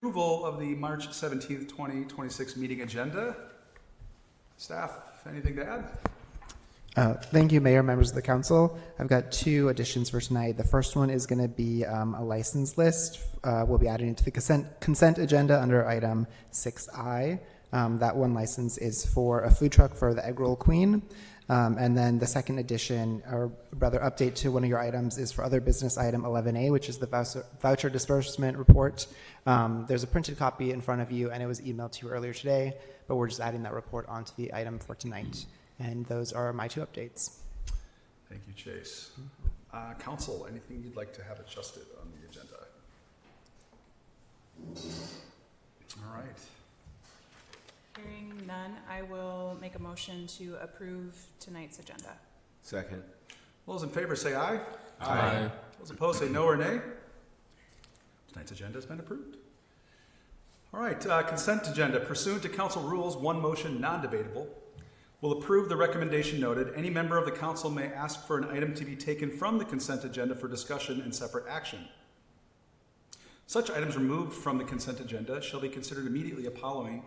Approval of the March 17th, 2026 meeting agenda. Staff, anything to add? Thank you, Mayor, members of the council. I've got two additions for tonight. The first one is going to be a license list. We'll be adding it to the consent agenda under item 6I. That one license is for a food truck for the Egg Roll Queen. And then the second addition, or rather update to one of your items, is for other business item 11A, which is the voucher disbursement report. There's a printed copy in front of you, and it was emailed to you earlier today, but we're just adding that report onto the item for tonight. And those are my two updates. Thank you, Chase. Council, anything you'd like to have adjusted on the agenda? All right. Hearing none, I will make a motion to approve tonight's agenda. Second. All those in favor say aye. Aye. Those opposed say no or nay. Tonight's agenda has been approved. All right, consent agenda. Pursuant to council rules, one motion, non-debatable, will approve the recommendation noted. Any member of the council may ask for an item to be taken from the consent agenda for discussion and separate action. Such items removed from the consent agenda shall be considered immediately following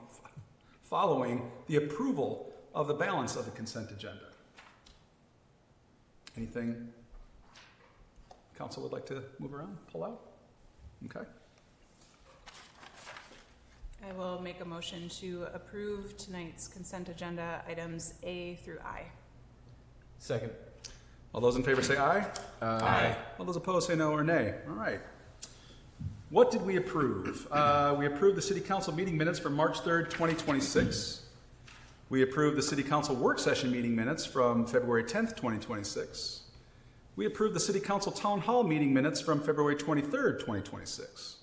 the approval of the balance of the consent agenda. Anything council would like to move around, pull out? Okay. I will make a motion to approve tonight's consent agenda items A through I. Second. All those in favor say aye. Aye. All those opposed say no or nay. All right. What did we approve? We approved the City Council meeting minutes for March 3rd, 2026. We approved the City Council work session meeting minutes from February 10th, 2026. We approved the City Council Town Hall meeting minutes from February 23rd, 2026.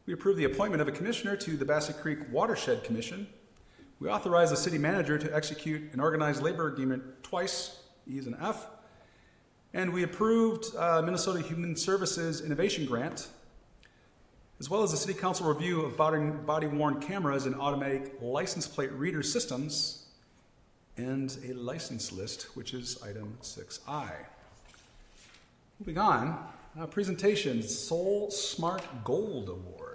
We approved the appointment of a commissioner to the Bassett Creek Watershed Commission. We authorized the city manager to execute an organized labor agreement twice, E is an F. And we approved Minnesota Human Services Innovation Grant, as well as the City Council review of body-worn cameras and automatic license plate reader systems, and a license list, which is item 6I. Moving on, presentation, Soul Smart Gold Award.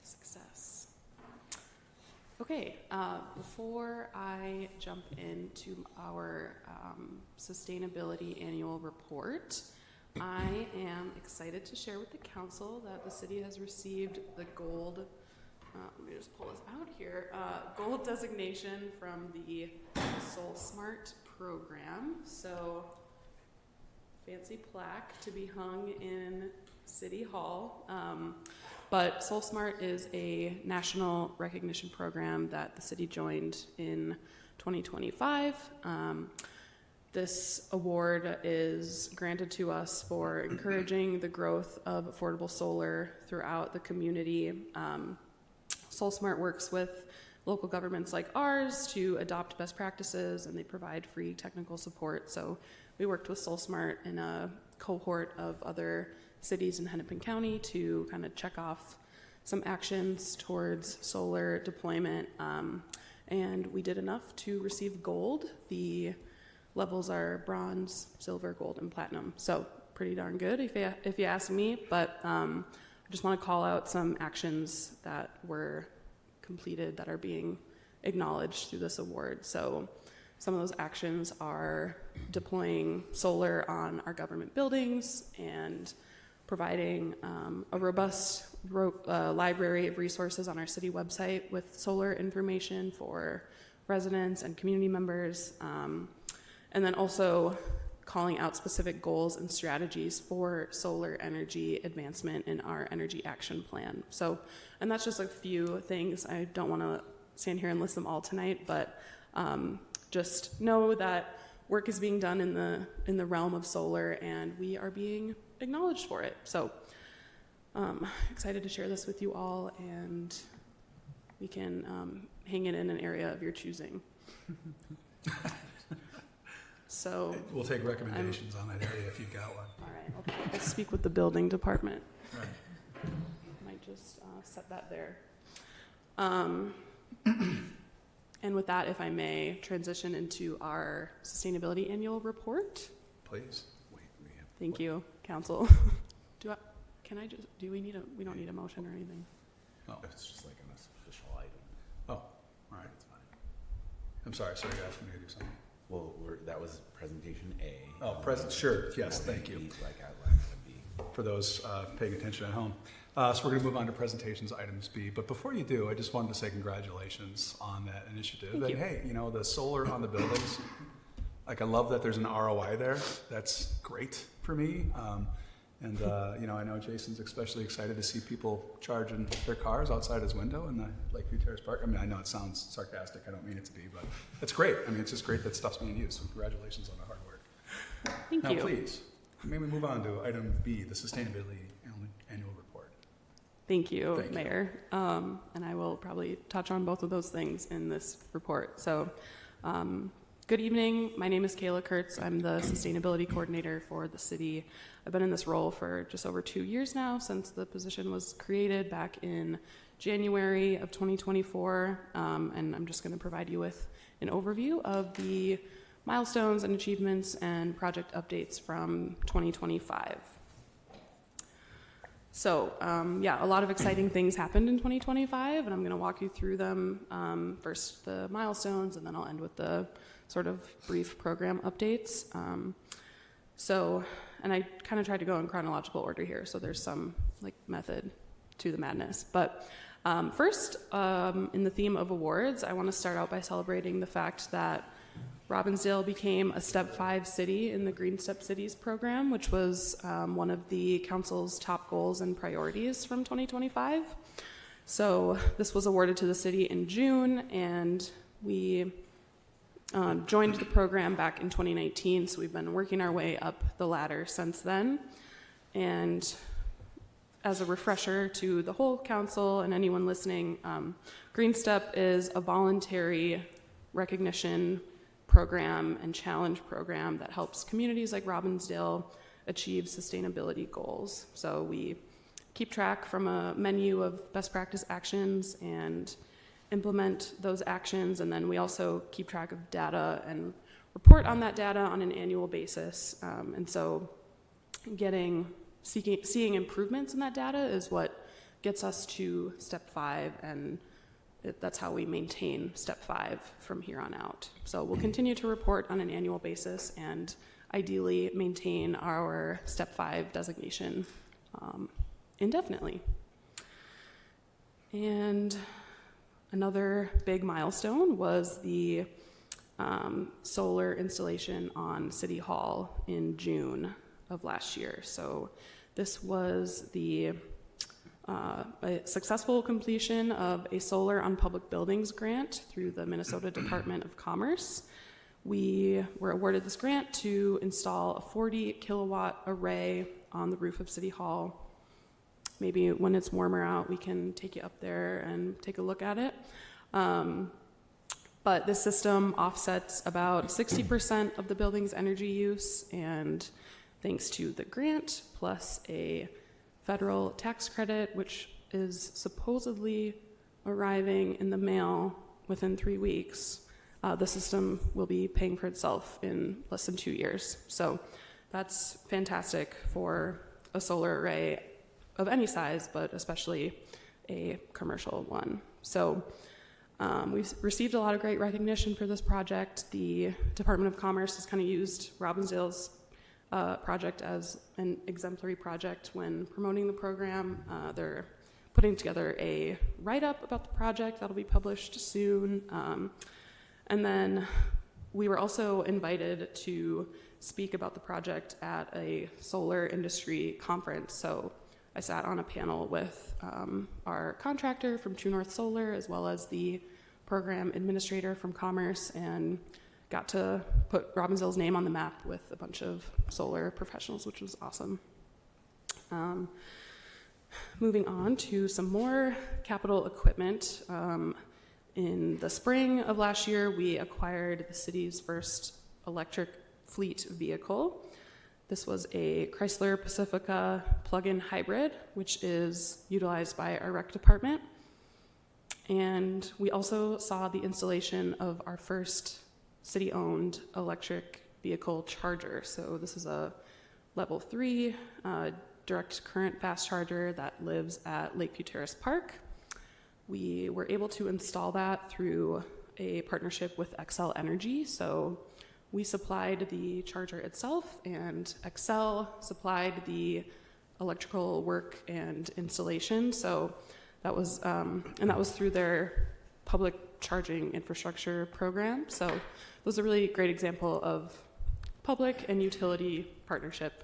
Success. Okay, before I jump into our sustainability annual report, I am excited to share with the council that the city has received the gold, let me just pull this out here, gold designation from the Soul Smart program. So, fancy plaque to be hung in City Hall. But Soul Smart is a national recognition program that the city joined in 2025. This award is granted to us for encouraging the growth of affordable solar throughout the community. Soul Smart works with local governments like ours to adopt best practices, and they provide free technical support. So we worked with Soul Smart in a cohort of other cities in Hennepin County to kind of check off some actions towards solar deployment, and we did enough to receive gold. The levels are bronze, silver, gold, and platinum, so pretty darn good if you ask me. But I just want to call out some actions that were completed that are being acknowledged through this award. So some of those actions are deploying solar on our government buildings and providing a robust library of resources on our city website with solar information for residents and community members, and then also calling out specific goals and strategies for solar energy advancement in our energy action plan. So, and that's just a few things. I don't want to stand here and list them all tonight, but just know that work is being done in the realm of solar, and we are being acknowledged for it. So excited to share this with you all, and we can hang it in an area of your choosing. So, We'll take recommendations on that area if you've got one. all right, I'll speak with the building department. Right. Might just set that there. And with that, if I may, transition into our sustainability annual report. Please. Thank you, council. Do we don't need a motion or anything? Oh, It's just like an official item. oh, all right. I'm sorry, guys, I'm going to do something. Well, that was presentation A. Oh, sure, yes, thank you. Like outlined in B. For those paying attention at home. So we're going to move on to presentations, items B. But before you do, I just wanted to say congratulations on that initiative. Thank And you. hey, the solar on the buildings, like I love that there's an ROI there. That's great for me. I know Jason's especially excited to see people charging their cars outside his window in the Lakeview Terrace Park. I mean, I know it sounds sarcastic. I don't mean it to be, but it's great. I mean, it's just great that stuff's being used. So congratulations on the hard work. Thank Now, you. please, may we move on to item B, the sustainability annual report. Thank you, Thank you. Mayor. And I will probably touch on both of those things in this report. So, good evening. My name is Kayla Kurtz. I'm the sustainability coordinator for the city. I've been in this role for just over 2 years now, since the position was created back in January of 2024. And I'm just going to provide you with an overview of the milestones and achievements and project updates from 2025. So, a lot of exciting things happened in 2025, and I'm going to walk you through them. First, the milestones, and then I'll end with the sort of brief program updates. And I kind of tried to go in chronological order here, so there's some method to the madness. But first, in the theme of awards, I want to start out by celebrating the fact that Robbinsdale became a Step 5 city in the Green Step Cities program, which was one of the council's top goals and priorities from 2025. So this was awarded to the city in June, and we joined the program back in 2019, so we've been working our way up the ladder since then. And as a refresher to the whole council and anyone listening, Green Step is a voluntary recognition program and challenge program that helps communities like Robbinsdale achieve sustainability goals. So we keep track from a menu of best practice actions and implement those actions, and then we also keep track of data and report on that data on an annual basis. And so seeing improvements in that data is what gets us to Step 5, and that's how we maintain Step 5 from here on out. So we'll continue to report on an annual basis and ideally maintain our Step 5 designation indefinitely. And another big milestone was the solar installation on City Hall in June of last year. So this was a successful completion of a solar on public buildings grant through the Minnesota Department of Commerce. We were awarded this grant to install a 40 kilowatt array on the roof of City Hall. Maybe when it's warmer out, we can take you up there and take a look at it. But this system offsets about 60% of the building's energy use, and thanks to the grant, plus a federal tax credit, which is supposedly arriving in the mail within 3 weeks, the system will be paying for itself in less than 2 years. So that's fantastic for a solar array of any size, but especially a commercial one. So we've received a lot of great recognition for this project. The Department of Commerce has kind of used Robbinsdale's project as an exemplary project when promoting the program. They're putting together a write-up about the project that'll be published soon. And then we were also invited to speak about the project at a solar industry conference. So I sat on a panel with our contractor from True North Solar, as well as the program administrator from Commerce, and got to put Robbinsdale's name on the map with a bunch of solar professionals, which was awesome. Moving on to some more capital equipment. In the spring of last year, we acquired the city's first electric fleet vehicle. This was a Chrysler Pacifica plug-in hybrid, which is utilized by our rec department. And we also saw the installation of our first city-owned electric vehicle charger. So this is a level 3 direct current fast charger that lives at Lakeview Terrace Park. We were able to install that through a partnership with Xcel Energy. So we supplied the charger itself, and Xcel supplied the electrical work and installation. So that was, and that was through their public charging infrastructure program. So it was a really great example of public and utility partnership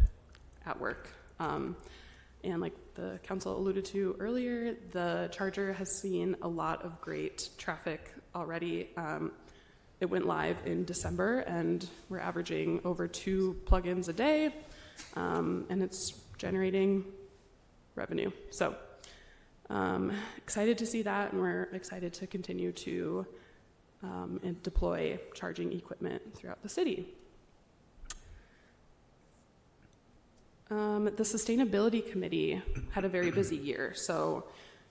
at work. And like the council alluded to earlier, the charger has seen a lot of great traffic already. It went live in December, and we're averaging over 2 plugins a day, and it's generating revenue. So excited to see that, and we're excited to continue to and deploy charging equipment throughout the city. The Sustainability Committee had a very busy year. So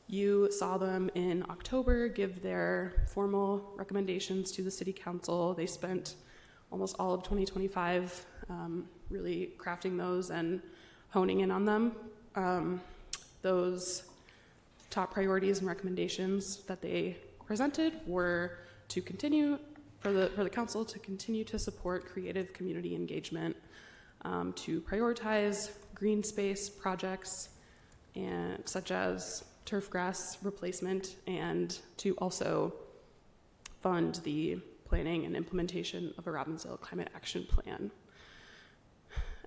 you saw them in October give their formal recommendations to the City Council. They spent almost all of 2025 really crafting those and honing in on them. Those top priorities and recommendations that they presented were to continue, for the council to continue to support creative community engagement, to prioritize green space projects and such as turf grass replacement, and to also fund the planning and implementation of a Robbinsdale Climate Action Plan.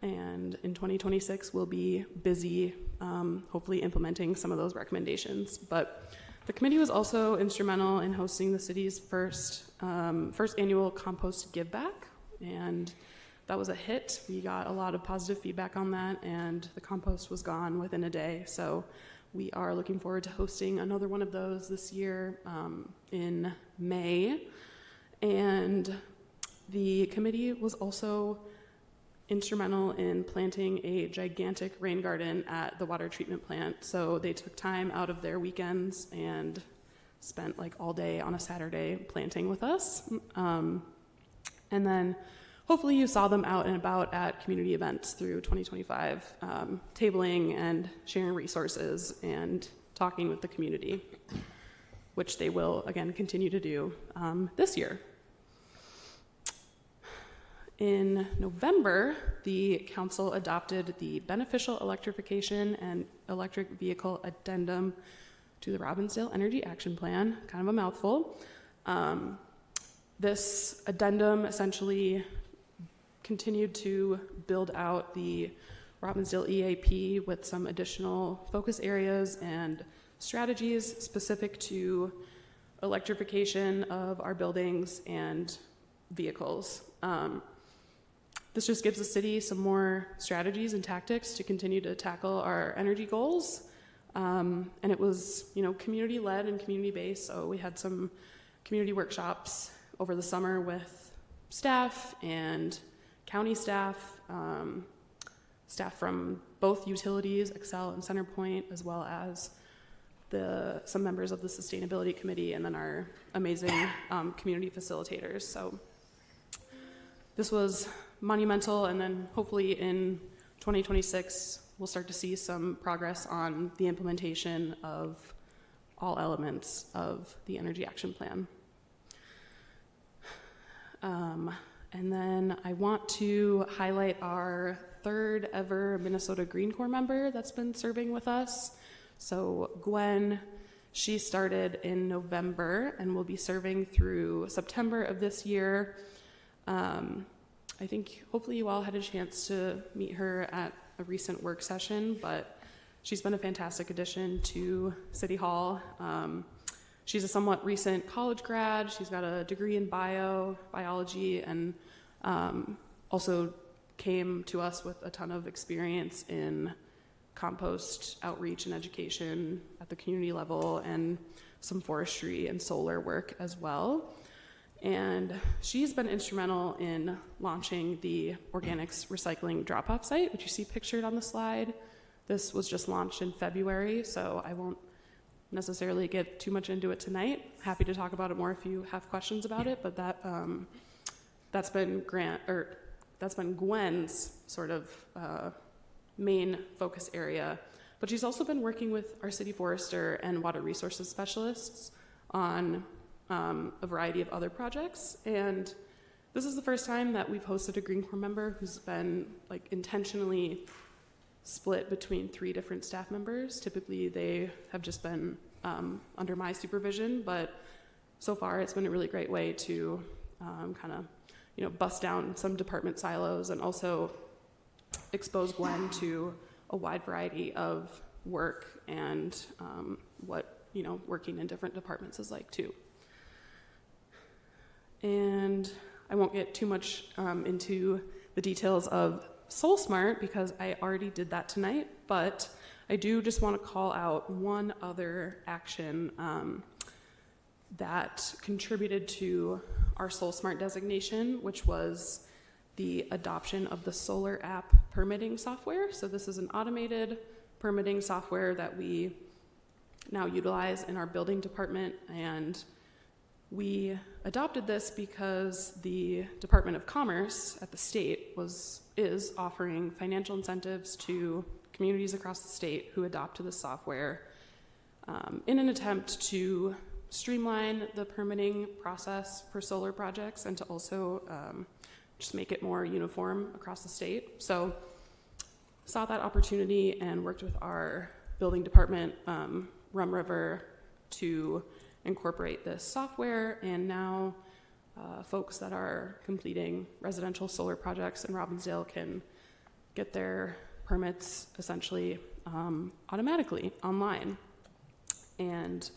And in 2026, we'll be busy, hopefully implementing some of those recommendations. But the committee was also instrumental in hosting the city's first annual compost give back, and that was a hit. We got a lot of positive feedback on that, and the compost was gone within a day. So we are looking forward to hosting another one of those this year in May. And the committee was also instrumental in planting a gigantic rain garden at the water treatment plant. So they took time out of their weekends and spent like all day on a Saturday planting with us. And then hopefully you saw them out and about at community events through 2025, tabling and sharing resources and talking with the community, which they will, again, continue to do this year. In November, the council adopted the Beneficial Electrification and Electric Vehicle Addendum to the Robbinsdale Energy Action Plan, kind of a mouthful. This addendum essentially continued to build out the Robbinsdale EAP with some additional focus areas and strategies specific to electrification of our buildings and vehicles. This just gives the city some more strategies and tactics to continue to tackle our energy goals. And it was, community-led and community-based, so we had some community workshops over the summer with staff and county staff, staff from both utilities, Xcel and Centerpoint, as well as some members of the Sustainability Committee, and then our amazing community facilitators. So this was monumental, and then hopefully in 2026, we'll start to see some progress on the implementation of all elements of the Energy Action Plan. And then I want to highlight our third ever Minnesota Green Corps member that's been serving with us. So Gwen, she started in November and will be serving through September of this year. I think hopefully you all had a chance to meet her at a recent work session, but she's been a fantastic addition to City Hall. She's a somewhat recent college grad. She's got a degree in biology, and also came to us with a ton of experience in compost outreach and education at the community level, and some forestry and solar work as well. And she's been instrumental in launching the organics recycling drop-off site, which you see pictured on the slide. This was just launched in February, so I won't necessarily get too much into it tonight. Happy to talk about it more if you have questions about it, but that's been Gwen's sort of main focus area. But she's also been working with our city forester and water resources specialists on a variety of other projects. And this is the first time that we've hosted a Green Corps member who's been like intentionally split between 3 different staff members. Typically they have just been under my supervision, but so far it's been a really great way to kind of, bust down some department silos and also expose Gwen to a wide variety of work and what, working in different departments is like too. And I won't get too much into the details of SoulSmart because I already did that tonight, but I do just want to call out one other action that contributed to our SoulSmart designation, which was the adoption of the Solar App permitting software. So this is an automated permitting software that we now utilize in our building department, and we adopted this because the Department of Commerce at the state is offering financial incentives to communities across the state who adopt this software in an attempt to streamline the permitting process for solar projects and to also just make it more uniform across the state. So saw that opportunity and worked with our building department, Rum River, to incorporate this software, and now folks that are completing residential solar projects in Robbinsdale can get their permits essentially automatically online. And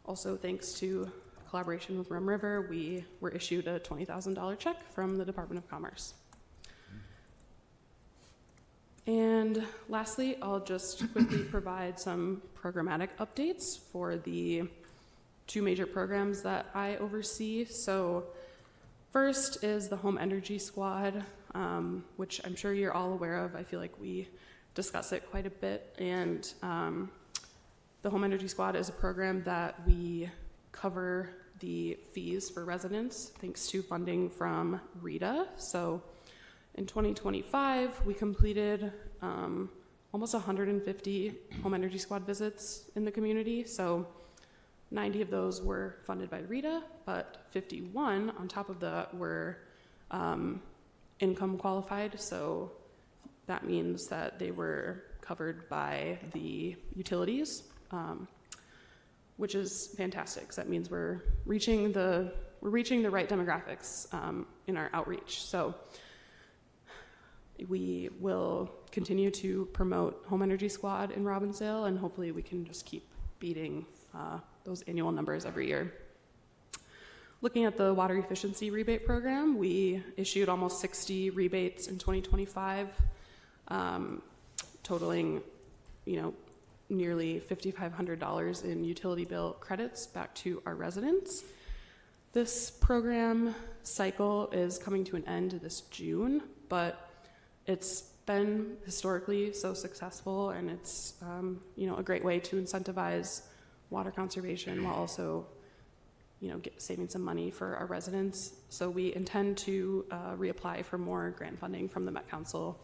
also thanks to collaboration with Rum River, we were issued a $20,000 check from the Department of Commerce. And lastly, I'll just quickly provide some programmatic updates for the 2 major programs that I oversee. So first is the Home Energy Squad, which I'm sure you're all aware of. I feel like we discuss it quite a bit. And the Home Energy Squad is a program that we cover the fees for residents thanks to funding from RETA. So in 2025, we completed almost 150 Home Energy Squad visits in the community. So 90 of those were funded by RETA, but 51 on top of that were income qualified. So that means that they were covered by the utilities, which is fantastic. So that means we're reaching the right demographics in our outreach. So we will continue to promote Home Energy Squad in Robbinsdale, and hopefully we can just keep beating those annual numbers every year. Looking at the water efficiency rebate program, we issued almost 60 rebates in 2025, totaling, nearly $5,500 in utility bill credits back to our residents. This program cycle is coming to an end this June, but it's been historically so successful, and it's a great way to incentivize water conservation while also saving some money for our residents. So we intend to reapply for more grant funding from the Met Council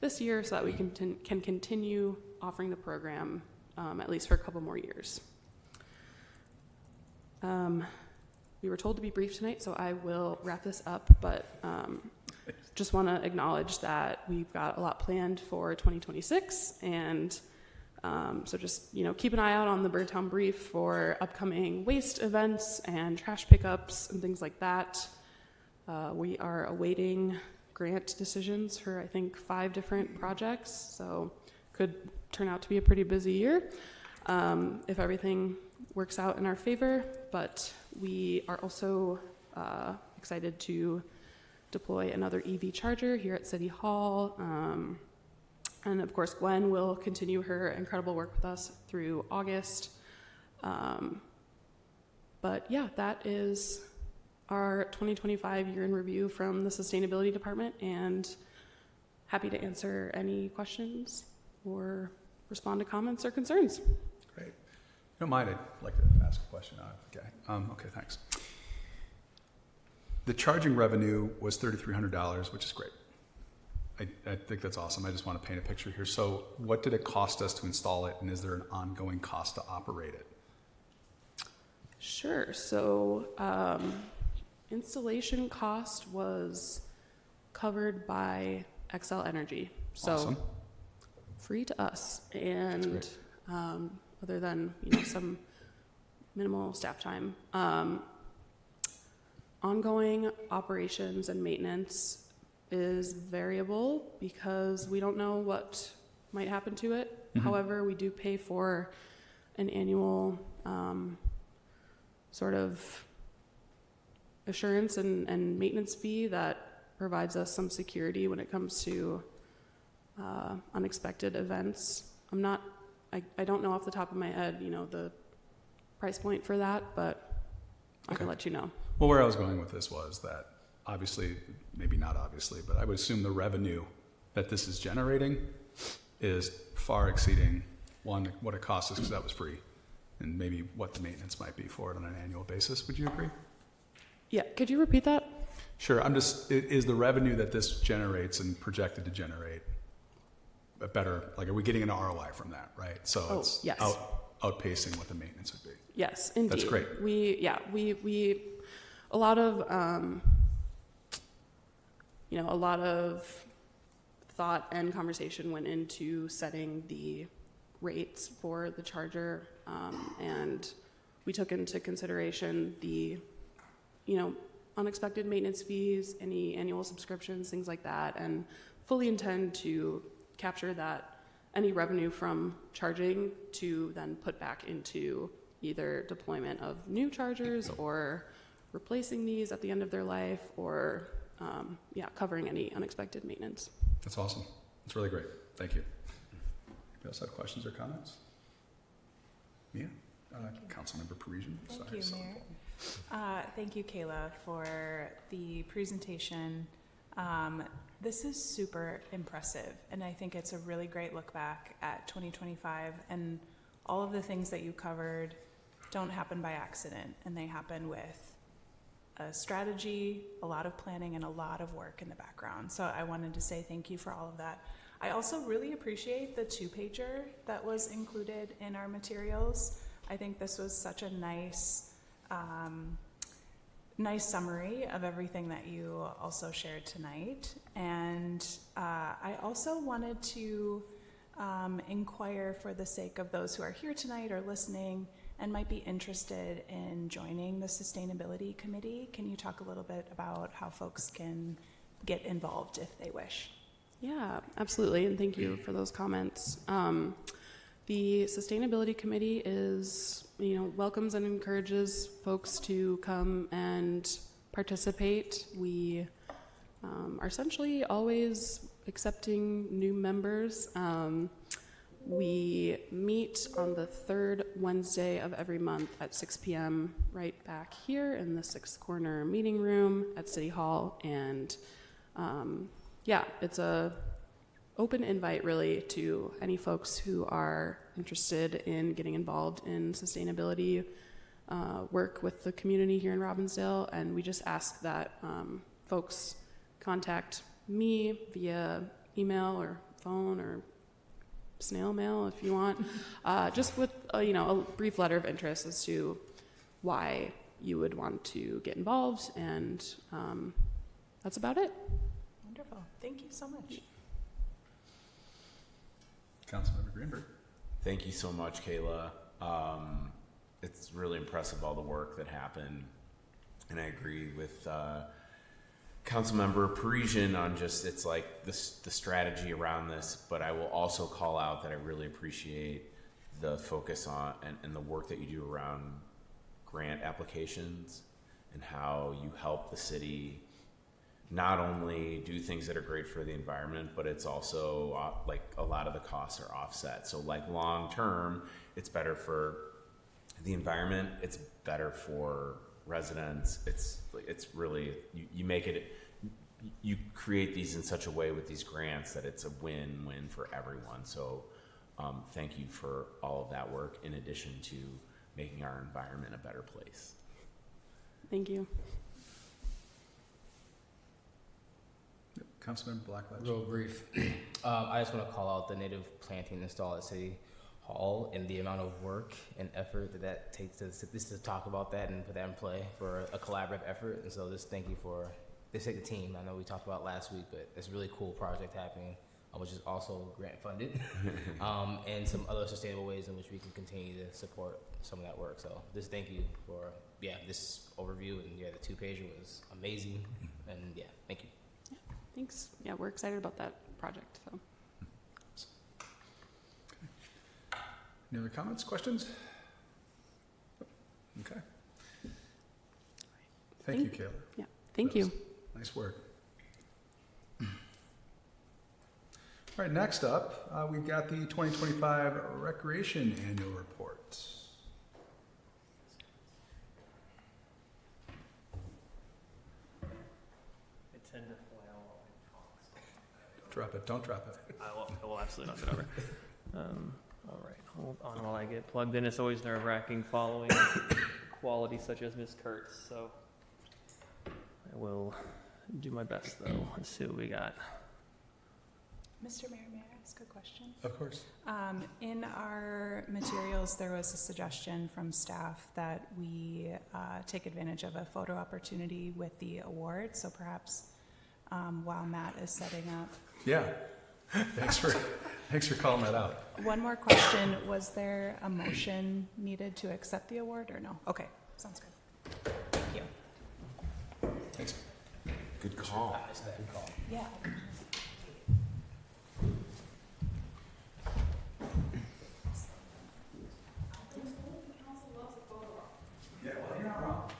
this year so that we can continue offering the program at least for a couple more years. We were told to be brief tonight, so I will wrap this up, but just want to acknowledge that we've got a lot planned for 2026, and so just keep an eye out on the Birdtown Brief for upcoming waste events and trash pickups and things like that. We are awaiting grant decisions for I think 5 different projects, so could turn out to be a pretty busy year if everything works out in our favor. But we are also excited to deploy another EV charger here at City Hall. And of course, Gwen will continue her incredible work with us through August. But yeah, that is our 2025 year in review from the Sustainability Department, and happy to answer any questions or respond to comments or concerns. Great. If you don't mind, I'd like to ask a question. Okay. Okay, thanks. The charging revenue was $3,300, which is great. I think that's awesome. I just want to paint a picture here. So what did it cost us to install it, and is there an ongoing cost to operate it? Sure. So installation cost was covered by Xcel Energy. So Awesome. free to us. And That's other than some minimal staff time. Ongoing operations and maintenance is variable because we don't know what might happen to it. Mhm. However, we do pay for an annual sort of assurance and maintenance fee that provides us some security when it comes to unexpected events. I don't know off the top of my head, the price point for that, but I can let you know. Well, where I was going with this was that obviously, maybe not obviously, but I would assume the revenue that this is generating is far exceeding, one, what it costs us because that was free, and maybe what the maintenance might be for it on an annual basis. Would you agree? Yeah, could you repeat that? Sure. Is the revenue that this generates and projected to generate a better, like, are we getting an ROI from that, right? So it's yes. outpacing what the maintenance would be. Yes, indeed. That's great. A lot of thought and conversation went into setting the rates for the charger, and we took into consideration the, unexpected maintenance fees, any annual subscriptions, things like that, and fully intend to capture that any revenue from charging to then put back into either deployment of new chargers or replacing these at the end of their life, or covering any unexpected maintenance. That's awesome. That's really great. Thank you. Anybody else have questions or comments? Yeah. Councilmember Parisian. Thank you, Mayor. Thank you, Kayla, for the presentation. This is super impressive, and I think it's a really great look back at 2025, and all of the things that you covered don't happen by accident, and they happen with a strategy, a lot of planning, and a lot of work in the background. So I wanted to say thank you for all of that. I also really appreciate the 2-pager that was included in our materials. I think this was such a nice summary of everything that you also shared tonight. And I also wanted to inquire, for the sake of those who are here tonight or listening and might be interested in joining the Sustainability Committee, can you talk a little bit about how folks can get involved if they wish? Yeah, absolutely, and thank you for those comments. The Sustainability Committee is, welcomes and encourages folks to come and participate. We are essentially always accepting new members. We meet on the third Wednesday of every month at 6 p.m. right back here in the 6th corner meeting room at City Hall. And it's a open invite really to any folks who are interested in getting involved in sustainability work with the community here in Robbinsdale. And we just ask that folks contact me via email or phone or snail mail if you want, just with a brief letter of interest as to why you would want to get involved, and that's about it. Wonderful. Thank you so much. Councilmember Greenberg. Thank you so much, Kayla. It's really impressive, all the work that happened, and I agree with Councilmember Parisian on just, it's like the strategy around this, but I will also call out that I really appreciate the focus on and the work that you do around grant applications and how you help the city not only do things that are great for the environment, but it's also like a lot of the costs are offset. So like long term, it's better for the environment, it's better for residents. It's really, you make it, you create these in such a way with these grants that it's a win-win for everyone. So thank you for all of that work in addition to making our environment a better place. Thank you. Councilman Blackledge. Real brief. I just want to call out the native planting installed at City Hall and the amount of work and effort that takes to talk about that and put that in play for a collaborative effort. And so just thank you for this the team. I know we talked about last week, but it's a really cool project happening, which is also grant funded, and some other sustainable ways in which we can continue to support some of that work. So just thank you for this overview, and the 2-pager was amazing, and thank you. Thanks. Yeah, we're excited about that project. So. Any other comments, questions? Okay. Thank you, Kayla. Yeah, thank That you. was nice work. All right, next up, we've got the 2025 Recreation Annual Report. I tend to flail while Drop it, don't drop it. I will absolutely knock it over. All right, hold on while I get plugged in. It's always nerve-wracking following quality such as Ms. Kurtz, so I will do my best, though. Let's see what we got. Mr. Mayor, may I ask a question? Of course. In our materials, there was a suggestion from staff that we take advantage of a photo opportunity with the award. So perhaps while Matt is setting up. Yeah. Thanks for calling that out. One more question. Was there a motion needed to accept the award or no? Okay, sounds good. Thank you. Thanks. Good call. Good call. Yeah. Yeah, well, you're not wrong.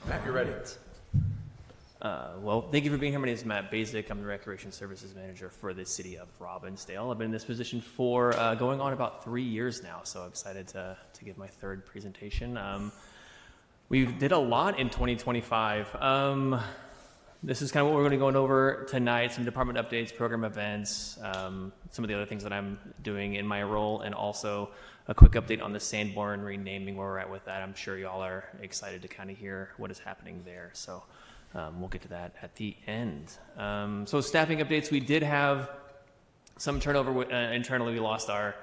Matt, you're ready. Well, thank you for being here. My name is Matt Basic. I'm the Recreation Services Manager for the city of Robbinsdale. I've been in this position for going on about 3 years now, so I'm excited to give my third presentation. We did a lot in 2025. This is kind of what we're going to go over tonight, some department updates, program events, some of the other things that I'm doing in my role, and also a quick update on the Sanborn renaming, where we're at with that. I'm sure y'all are excited to kind of hear what is happening there. So we'll get to that at the end. So staffing updates, we did have some turnover internally. We lost our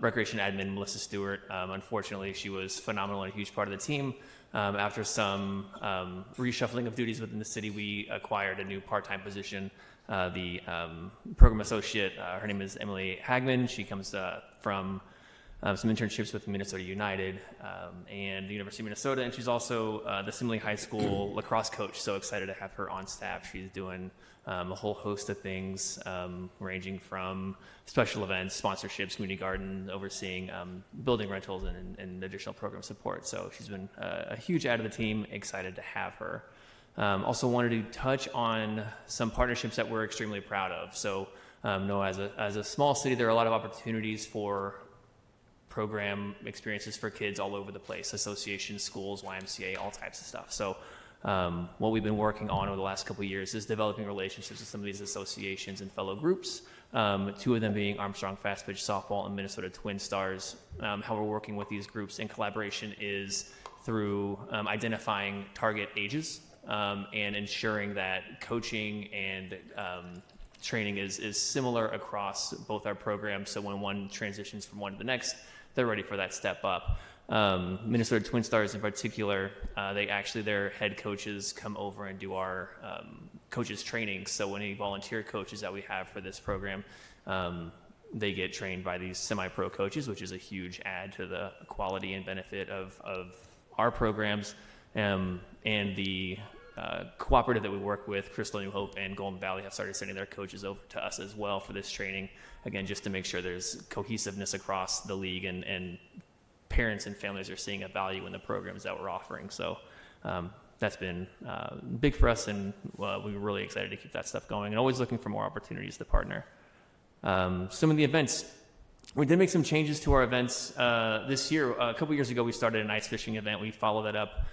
recreation admin, Melissa Stewart. Unfortunately, she was phenomenal and a huge part of the team. After some reshuffling of duties within the city, we acquired a new part-time position, the program associate. Her name is Emily Hagman. She comes from some internships with Minnesota United and the University of Minnesota, and she's also the Simile High School lacrosse coach. So excited to have her on staff. She's doing a whole host of things, ranging from special events, sponsorships, community garden, overseeing building rentals and additional program support. So she's been a huge add to the team. Excited to have her. Also wanted to touch on some partnerships that we're extremely proud of. So as a small city, there are a lot of opportunities for program experiences for kids all over the place, associations, schools, YMCA, all types of stuff. So what we've been working on over the last couple of years is developing relationships with some of these associations and fellow groups, 2 of them being Armstrong Fast Pitch Softball and Minnesota Twin Stars. How we're working with these groups in collaboration is through identifying target ages and ensuring that coaching and training is similar across both our programs. So when one transitions from one to the next, they're ready for that step up. Minnesota Twin Stars in particular, their head coaches come over and do our coaches training. So any volunteer coaches that we have for this program, they get trained by these semi-pro coaches, which is a huge add to the quality and benefit of our programs. And the cooperative that we work with, Crystal New Hope and Golden Valley, have started sending their coaches over to us as well for this training. Again, just to make sure there's cohesiveness across the league and parents and families are seeing a value in the programs that we're offering. So that's been big for us, and we're really excited to keep that stuff going and always looking for more opportunities to partner. Some of the events, we did make some changes to our events this year. A couple years ago, we started an ice fishing event. We followed that up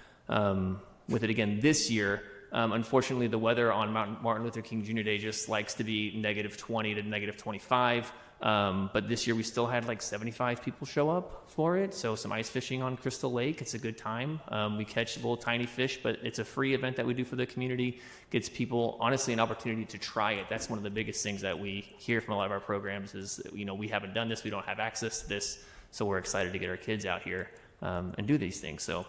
with it again this year. Unfortunately, the weather on Martin Luther King Jr. Day just likes to be -20 to -25. But this year we still had like 75 people show up for it. So some ice fishing on Crystal Lake. It's a good time. We catch little tiny fish, but it's a free event that we do for the community. Gets people, honestly, an opportunity to try it. That's one of the biggest things that we hear from a lot of our programs is, we haven't done this. We don't have access to this. So we're excited to get our kids out here and do these things. So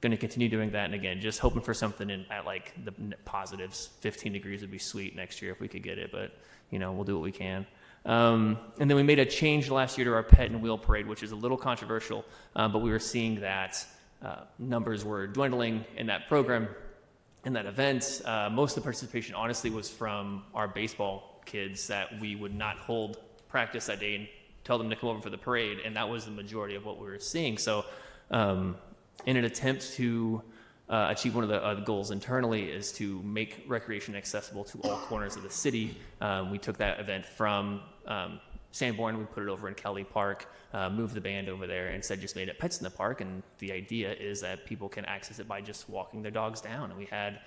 going to continue doing that. And again, just hoping for something at like the positives. 15 degrees would be sweet next year if we could get it, but we'll do what we can. And then we made a change last year to our pet and wheel parade, which is a little controversial, but we were seeing that numbers were dwindling in that program, in that event. Most of the participation, honestly, was from our baseball kids that we would not hold practice that day and tell them to come over for the parade, and that was the majority of what we were seeing. So in an attempt to achieve one of the goals internally is to make recreation accessible to all corners of the city. We took that event from Sanborn, we put it over in Kelly Park, moved the band over there, and said just made it Pets in the Park. And the idea is that people can access it by just walking their dogs down. And we had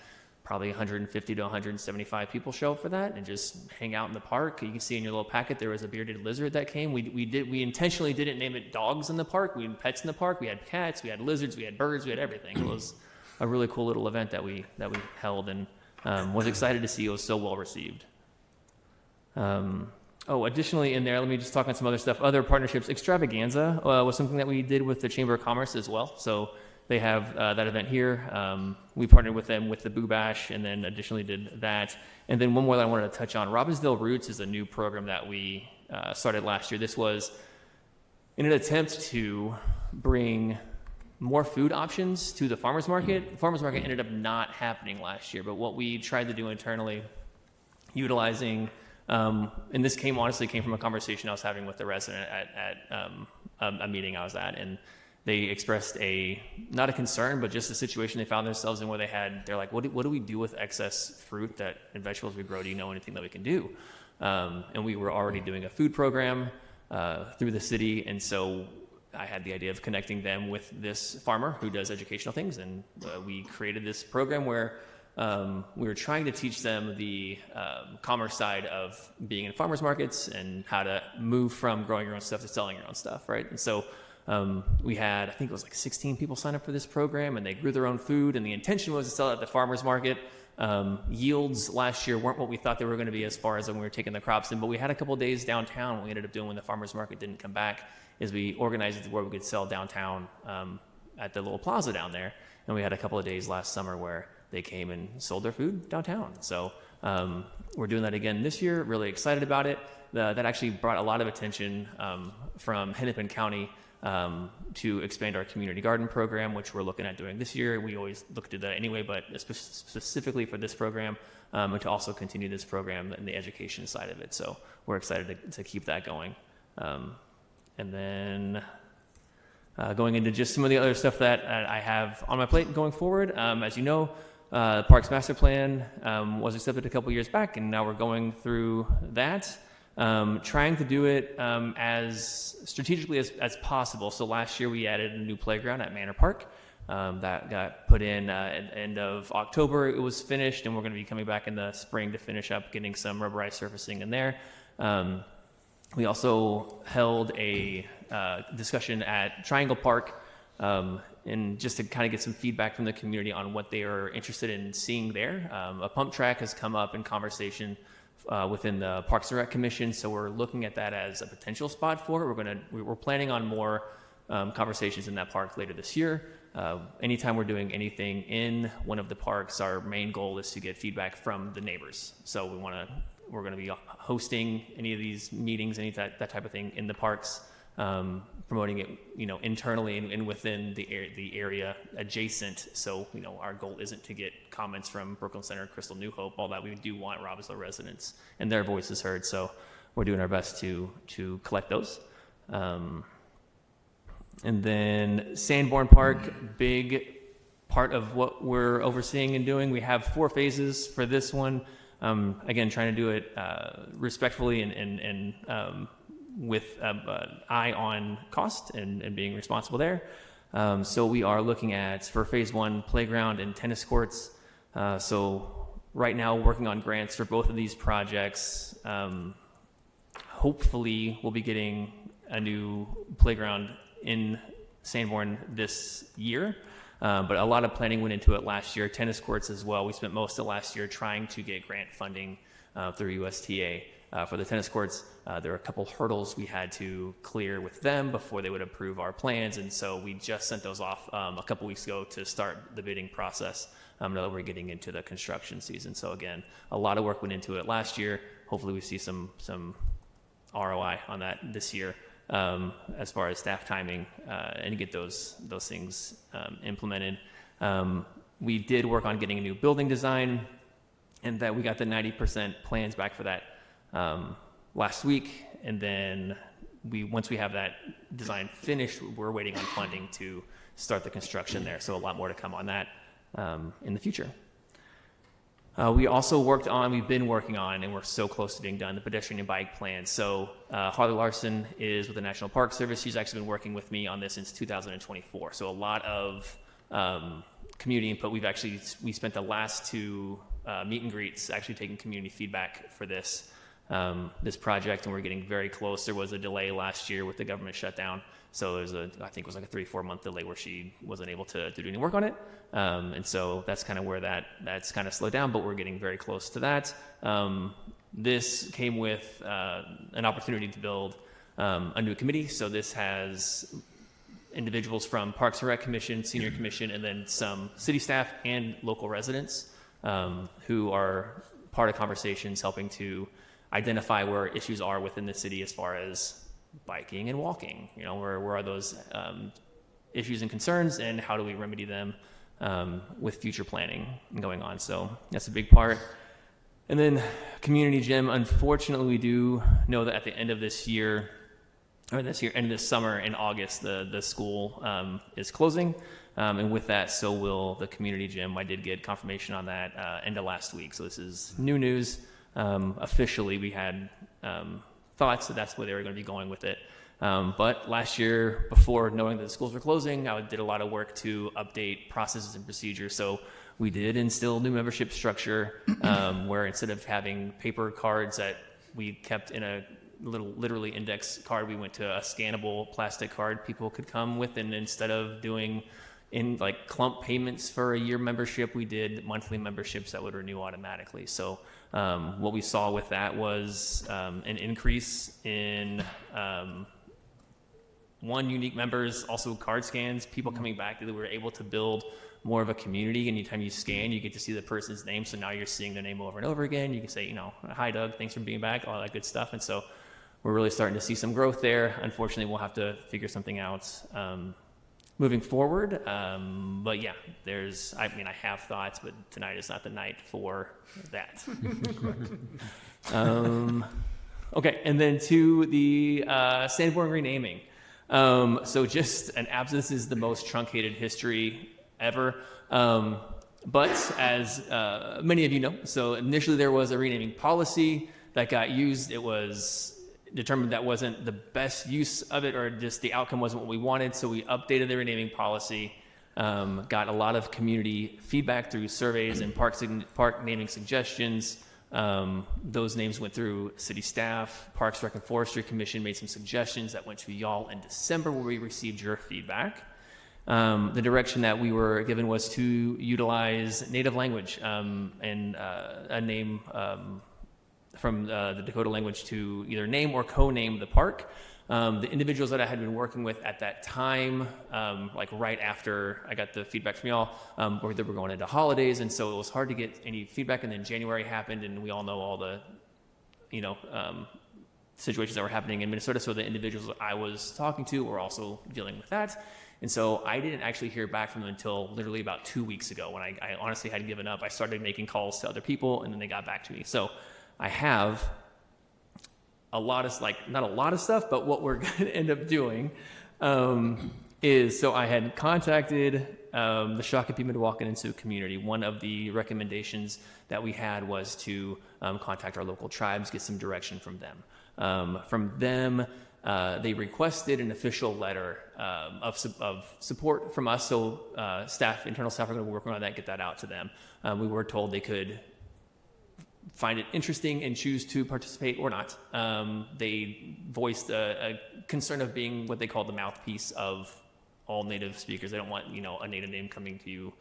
probably 150 to 175 people show up for that and just hang out in the park. You can see in your little packet there was a bearded lizard that came. We intentionally didn't name it dogs in the park. We had pets in the park. We had cats. We had lizards. We had birds. We had everything. It was a really cool little event that we held, and was excited to see it was so well received. Additionally in there, let me just talk on some other stuff. Other partnerships, Extravaganza was something that we did with the Chamber of Commerce as well. So they have that event here. We partnered with them with the Boo Bash, and then additionally did that. And then one more that I wanted to touch on, Robbinsdale Roots is a new program that we started last year. This was in an attempt to bring more food options to the farmers market. The farmers market ended up not happening last year, but what we tried to do internally, utilizing, and this honestly came from a conversation I was having with the resident at a meeting I was at, and they expressed not a concern, but just a situation they found themselves in where they're like, what do we do with excess fruit and vegetables we grow? Do you know anything that we can do? And we were already doing a food program through the city, and so I had the idea of connecting them with this farmer who does educational things, and we created this program where we were trying to teach them the commerce side of being in farmers markets and how to move from growing your own stuff to selling your own stuff, right? And so we had, I think it was like 16 people sign up for this program, and they grew their own food, and the intention was to sell it at the farmers market. Yields last year weren't what we thought they were going to be as far as when we were taking the crops in, but we had a couple of days downtown. What we ended up doing when the farmers market didn't come back is we organized it to where we could sell downtown at the little plaza down there. And we had a couple of days last summer where they came and sold their food downtown. So we're doing that again this year. Really excited about it. That actually brought a lot of attention from Hennepin County to expand our community garden program, which we're looking at doing this year. We always look to that anyway, but specifically for this program, and to also continue this program in the education side of it. So we're excited to keep that going. And then going into just some of the other stuff that I have on my plate going forward. As you know, the Parks Master Plan was accepted a couple years back, and now we're going through that, trying to do it as strategically as possible. So last year we added a new playground at Manor Park. That got put in at the end of October. It was finished, and we're going to be coming back in the spring to finish up getting some rubberized surfacing in there. We also held a discussion at Triangle Park, and just to kind of get some feedback from the community on what they are interested in seeing there. A pump track has come up in conversation within the Parks and Rec Commission. So we're looking at that as a potential spot for it. We're planning on more conversations in that park later this year. Anytime we're doing anything in one of the parks, our main goal is to get feedback from the neighbors. So we're going to be hosting any of these meetings, that type of thing in the parks, promoting it, internally and within the area adjacent. So, our goal isn't to get comments from Brooklyn Center, Crystal, New Hope, all that. We do want Robbinsdale residents and their voices heard. So we're doing our best to collect those. And then Sanborn Park, big part of what we're overseeing and doing. We have 4 phases for this one. Again, trying to do it respectfully and with an eye on cost and being responsible there. So we are looking at, for phase 1, playground and tennis courts. So right now, working on grants for both of these projects. Hopefully, we'll be getting a new playground in Sanborn this year. But a lot of planning went into it last year. Tennis courts as well. We spent most of last year trying to get grant funding through USTA for the tennis courts. There were a couple hurdles we had to clear with them before they would approve our plans, and so we just sent those off a couple weeks ago to start the bidding process. Now that we're getting into the construction season. So again, a lot of work went into it last year. Hopefully we see some ROI on that this year. As far as staff timing and get those things implemented. We did work on getting a new building design, and that we got the 90% plans back for that last week. And then once we have that design finished, we're waiting on funding to start the construction there. So a lot more to come on that in the future. We've been working on, and we're so close to being done, the pedestrian and bike plan. So Harley Larson is with the National Park Service. She's actually been working with me on this since 2024. So a lot of community input. We spent the last 2 meet and greets actually taking community feedback for this project, and we're getting very close. There was a delay last year with the government shutdown. So I think it was like a 3-4 month delay where she wasn't able to do any work on it. And so that's kind of where that's kind of slowed down, but we're getting very close to that. This came with an opportunity to build a new committee. So this has individuals from Parks and Rec Commission, Senior Commission, and then some city staff and local residents who are part of conversations helping to identify where issues are within the city as far as biking and walking. Where are those issues and concerns, and how do we remedy them with future planning going on? So that's a big part. And then community gym. Unfortunately, we do know that at the end of this year, end of this summer in August, the school is closing. And with that, so will the community gym. I did get confirmation on that end of last week. So this is new news. Officially, we had thoughts that that's where they were going to be going with it. But last year, before knowing that the schools were closing, I did a lot of work to update processes and procedures. So we did instill new membership structure where instead of having paper cards that we kept in a literally index card, we went to a scannable plastic card people could come with. And instead of doing in like clump payments for a year membership, we did monthly memberships that would renew automatically. So what we saw with that was an increase in unique members, also card scans, people coming back that were able to build more of a community. Anytime you scan, you get to see the person's name. So now you're seeing their name over and over again. You can say, hi, Doug, thanks for being back, all that good stuff. And so we're really starting to see some growth there. Unfortunately, we'll have to figure something out moving forward. But yeah, I have thoughts, but tonight is not the night for that. Okay, and then to the Sanborn renaming. So just an absence is the most truncated history ever. But as many of you know, so initially there was a renaming policy that got used. It was determined that wasn't the best use of it, or just the outcome wasn't what we wanted. So we updated the renaming policy, got a lot of community feedback through surveys and park naming suggestions. Those names went through city staff. Parks, Rec, and Forestry Commission made some suggestions that went to y'all in December, where we received your feedback. The direction that we were given was to utilize native language and a name the Dakota language to either name or co-name the park. The individuals that I had been working with at that time, like right after I got the feedback from y'all, were going into holidays, and so it was hard to get any feedback. And then January happened, and we all know all the, situations that were happening in Minnesota. So the individuals I was talking to were also dealing with that. And so I didn't actually hear back from them until literally about 2 weeks ago, when I honestly had given up. I started making calls to other people, and then they got back to me. So I have a lot of, not a lot of stuff, but what we're going to end up doing is, so I had contacted the Shakopee Mdewakanton and Sioux community. One of the recommendations that we had was to contact our local tribes, get some direction from them. They requested an official letter of support from us, so internal staff are going to work on that, get that out to them. We were told they could find it interesting and choose to participate or not. They voiced a concern of being what they call the mouthpiece of all Native speakers. They don't want, a Native name coming to you,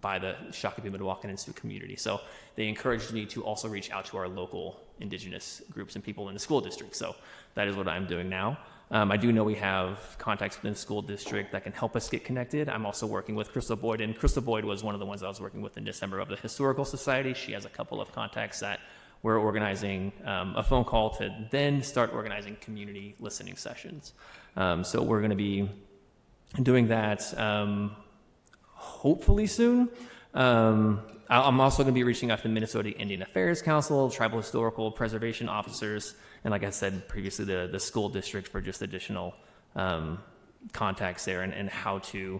by the Shakopee Mdewakanton and Sioux community. So they encouraged me to also reach out to our local Indigenous groups and people in the school district. So that is what I'm doing now. I do know we have contacts within the school district that can help us get connected. I'm also working with Crystal Boyd, and Crystal Boyd was one of the ones I was working with in December of the Historical Society. She has a couple of contacts that we're organizing a phone call to then start organizing community listening sessions. So we're going to be doing that hopefully soon. I'm also going to be reaching out to the Minnesota Indian Affairs Council, Tribal Historical Preservation Officers, and like I said previously, the school district for just additional contacts there and how to,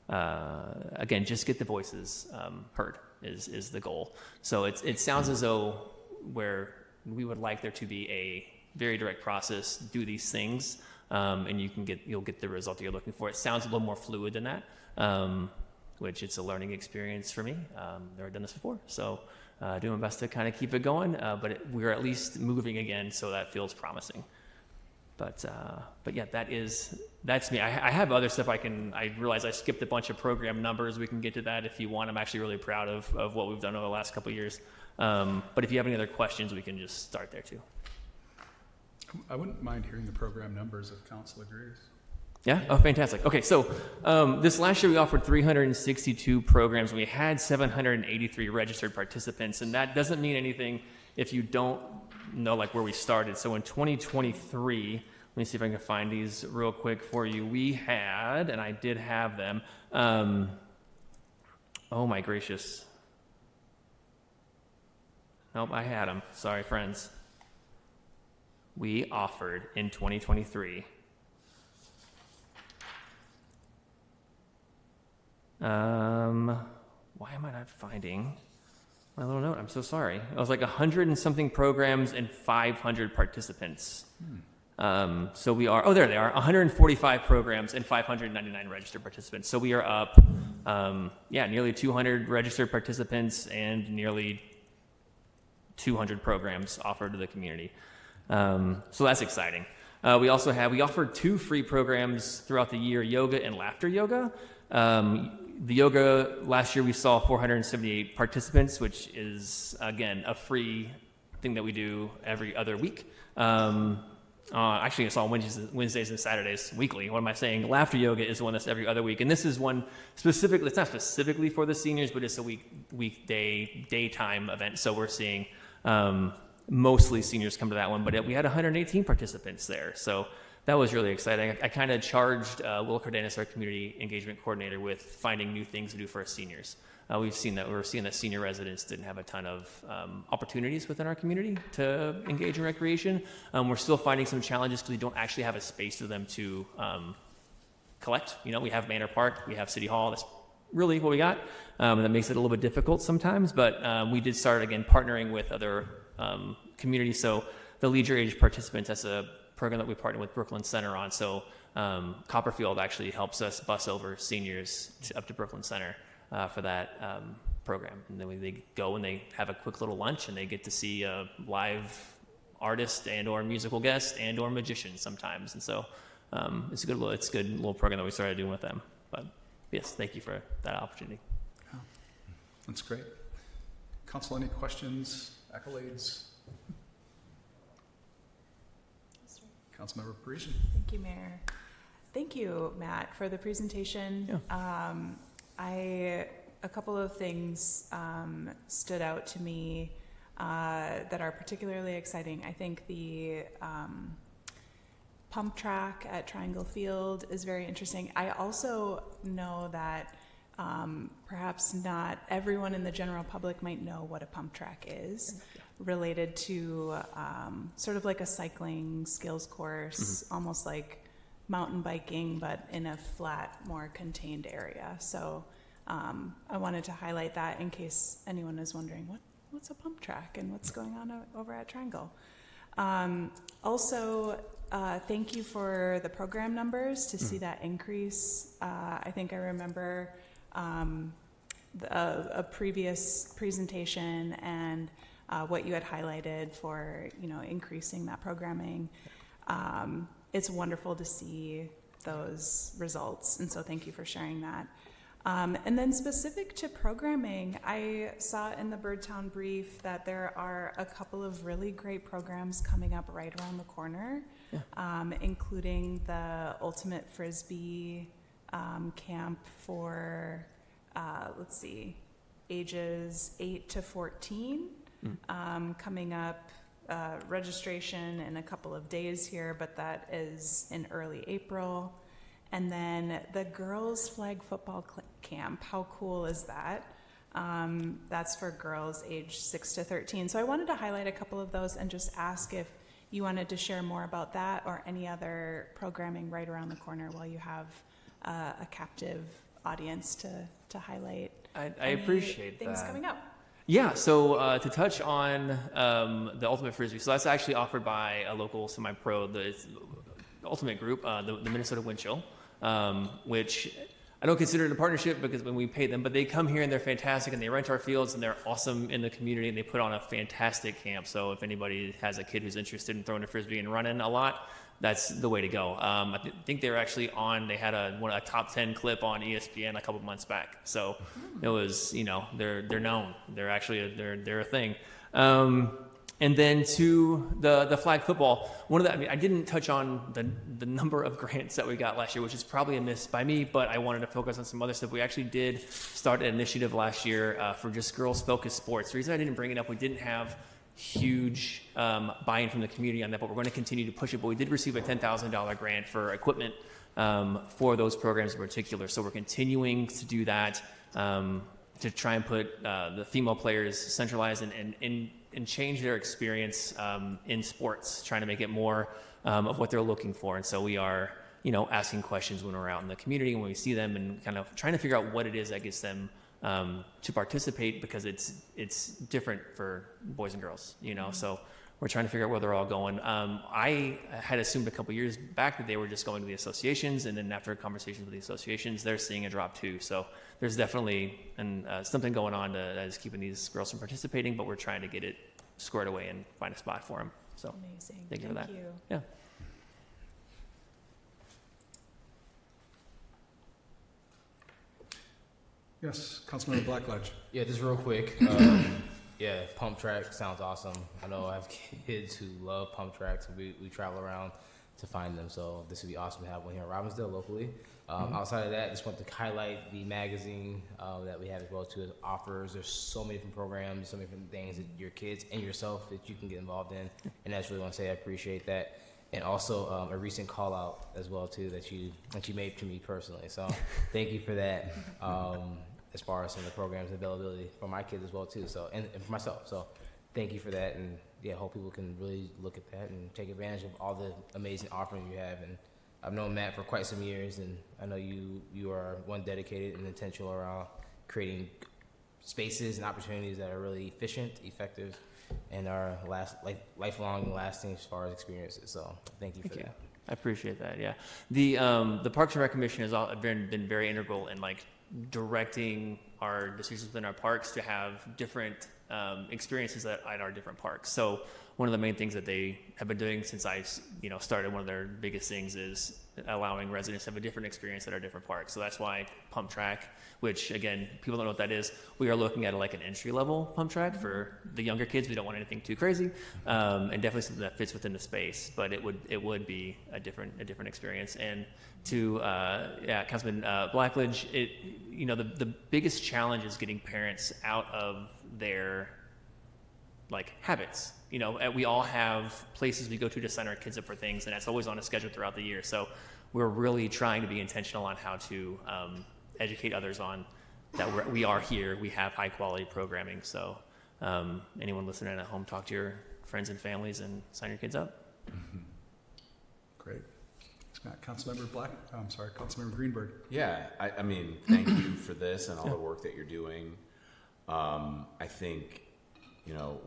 again, just get the voices heard is the goal. So it sounds as though where we would like there to be a very direct process, do these things, and you'll get the result that you're looking for. It sounds a little more fluid than that. Which it's a learning experience for me. Never done this before, so doing my best to kind of keep it going. But we're at least moving again, so that feels promising. But yeah, that's me. I have other stuff I realize I skipped a bunch of program numbers. We can get to that if you want. I'm actually really proud of what we've done over the last couple of years. But if you have any other questions, we can just start there too. I wouldn't mind hearing the program numbers if council agrees. Yeah? Oh, fantastic. Okay, so this last year we offered 362 programs. We had 783 registered participants, and that doesn't mean anything if you don't know where we started. So in 2023, let me see if I can find these real quick for you. We had, and I did have them, oh my gracious. Nope, I had them. Sorry, friends. We offered in 2023 why am I not finding my little note? I'm so sorry. It was 100 and something programs and 500 participants. So we are, there they are, 145 programs and 599 registered participants. So we are up, nearly 200 registered participants and nearly 200 programs offered to the community. So that's exciting. We offered 2 free programs throughout the year, yoga and laughter yoga. The yoga, last year we saw 478 participants, which is, again, a free thing that we do every other week. Actually, it's on Wednesdays and Saturdays weekly. What am I saying? Laughter yoga is one that's every other week. And this is one specifically, it's not specifically for the seniors, but it's a weekday, daytime event. So we're seeing mostly seniors come to that one. But we had 118 participants there. So that was really exciting. I kind of charged Will Cardenas, our community engagement coordinator, with finding new things to do for our seniors. We're seeing that senior residents didn't have a ton of opportunities within our community to engage in recreation. We're still finding some challenges because we don't actually have a space for them to collect. We have Manor Park, we have City Hall. That's really what we got. That makes it a little bit difficult sometimes, but we did start, again, partnering with other communities. So the leisure age participants, that's a program that we partner with Brooklyn Center on. So Copperfield actually helps us bus over seniors up to Brooklyn Center for that program. And then they go and they have a quick little lunch and they get to see a live artist and or musical guest and or magician sometimes. And so it's a good little program that we started doing with them. But yes, thank you for that opportunity. Yeah, that's great. Council, any questions, accolades? Councilmember Parisi. Thank you, Mayor. Thank you, Matt, for the presentation. A couple of things stood out to me that are particularly exciting. I think the pump track at Triangle Field is very interesting. I also know that perhaps not everyone in the general public might know what a pump track is, related to sort of like a cycling skills course, almost like mountain biking, but in a flat, more contained area. So I wanted to highlight that in case anyone is wondering what's a pump track and what's going on over at Triangle. Also, thank you for the program numbers to see that increase. I think I remember a previous presentation and what you had highlighted for increasing that programming. It's wonderful to see those results, and so thank you for sharing that. And then specific to programming, I saw in the Birdtown brief that there are a couple of really great programs coming up right around the corner, including the Ultimate Frisbee camp for, ages 8 to 14, coming up. Registration in a couple of days here, but that is in early April. And then the girls flag football camp, how cool is that? That's for girls age 6 to 13. So I wanted to highlight a couple of those and just ask if you wanted to share more about that or any other programming right around the corner while you have a captive audience to highlight. I appreciate things that. coming up. Yeah, so to touch on the Ultimate Frisbee, so that's actually offered by a local semi-pro, the Ultimate Group, the Minnesota Wind Chill, which I don't consider it a partnership because when we pay them, but they come here and they're fantastic and they rent our fields and they're awesome in the community and they put on a fantastic camp. So if anybody has a kid who's interested in throwing a Frisbee and running a lot, that's the way to go. I think they were actually they had a top 10 clip on ESPN a couple months back. So it was, they're known. They're actually, they're a thing. And then to the flag football, I didn't touch on the number of grants that we got last year, which is probably a miss by me, but I wanted to focus on some other stuff. We actually did start an initiative last year for just girls-focused sports. The reason I didn't bring it up, we didn't have huge buy-in from the community on that, but we're going to continue to push it. But we did receive a $10,000 grant for equipment for those programs in particular. So we're continuing to do that to try and put the female players centralized and change their experience in sports, trying to make it more of what they're looking for. And so we are, asking questions when we're out in the community and when we see them and kind of trying to figure out what it is that gets them to participate, because it's different for boys and girls, so we're trying to figure out where they're all going. I had assumed a couple years back that they were just going to the associations, and then after conversations with the associations, they're seeing a drop too. So there's definitely something going on that is keeping these girls from participating, but we're trying to get it squared away and find a spot for them. So Amazing. thank you for that. You. Yeah. Yes, Councilmember Blackledge. Yeah, just real quick. Pump track sounds awesome. I know I have kids who love pump tracks. We travel around to find them, so this would be awesome to have one here in Robbinsdale locally. Outside of that, just want to highlight the magazine that we have as well too. It offers, there's so many different programs, so many different things that your kids and yourself that you can get involved in, and I just really want to say I appreciate that. And also a recent call out as well too that you made to me personally. So thank you for that. As far as some of the programs availability for my kids as well too. So and for myself. So thank you for that, and hope people can really look at that and take advantage of all the amazing offerings you have. And I've known Matt for quite some years, and I know you are one dedicated and intentional around creating spaces and opportunities that are really efficient, effective, and are lifelong and lasting as far as experiences. So thank you for that. I appreciate that. Yeah, the Parks and Rec Commission has been very integral in directing our decisions within our parks to have different experiences at our different parks. So one of the main things that they have been doing since I started, one of their biggest things is allowing residents to have a different experience at our different parks. So that's why Pump Track, which again, people don't know what that is. We are looking at like an entry level pump track for the younger kids. We don't want anything too crazy, and definitely something that fits within the space. But it would be a different experience. And to Councilman Blackledge, the biggest challenge is getting parents out of their habits. We all have places we go to sign our kids up for things, and that's always on a schedule throughout the year. So we're really trying to be intentional on how to educate others on that we are here. We have high quality programming. So anyone listening at home, talk to your friends and families and sign your kids up. Mm-hmm. Great. Thanks, Matt. Councilmember Greenberg. Yeah, I mean, thank you for this and all the work that you're doing. I think,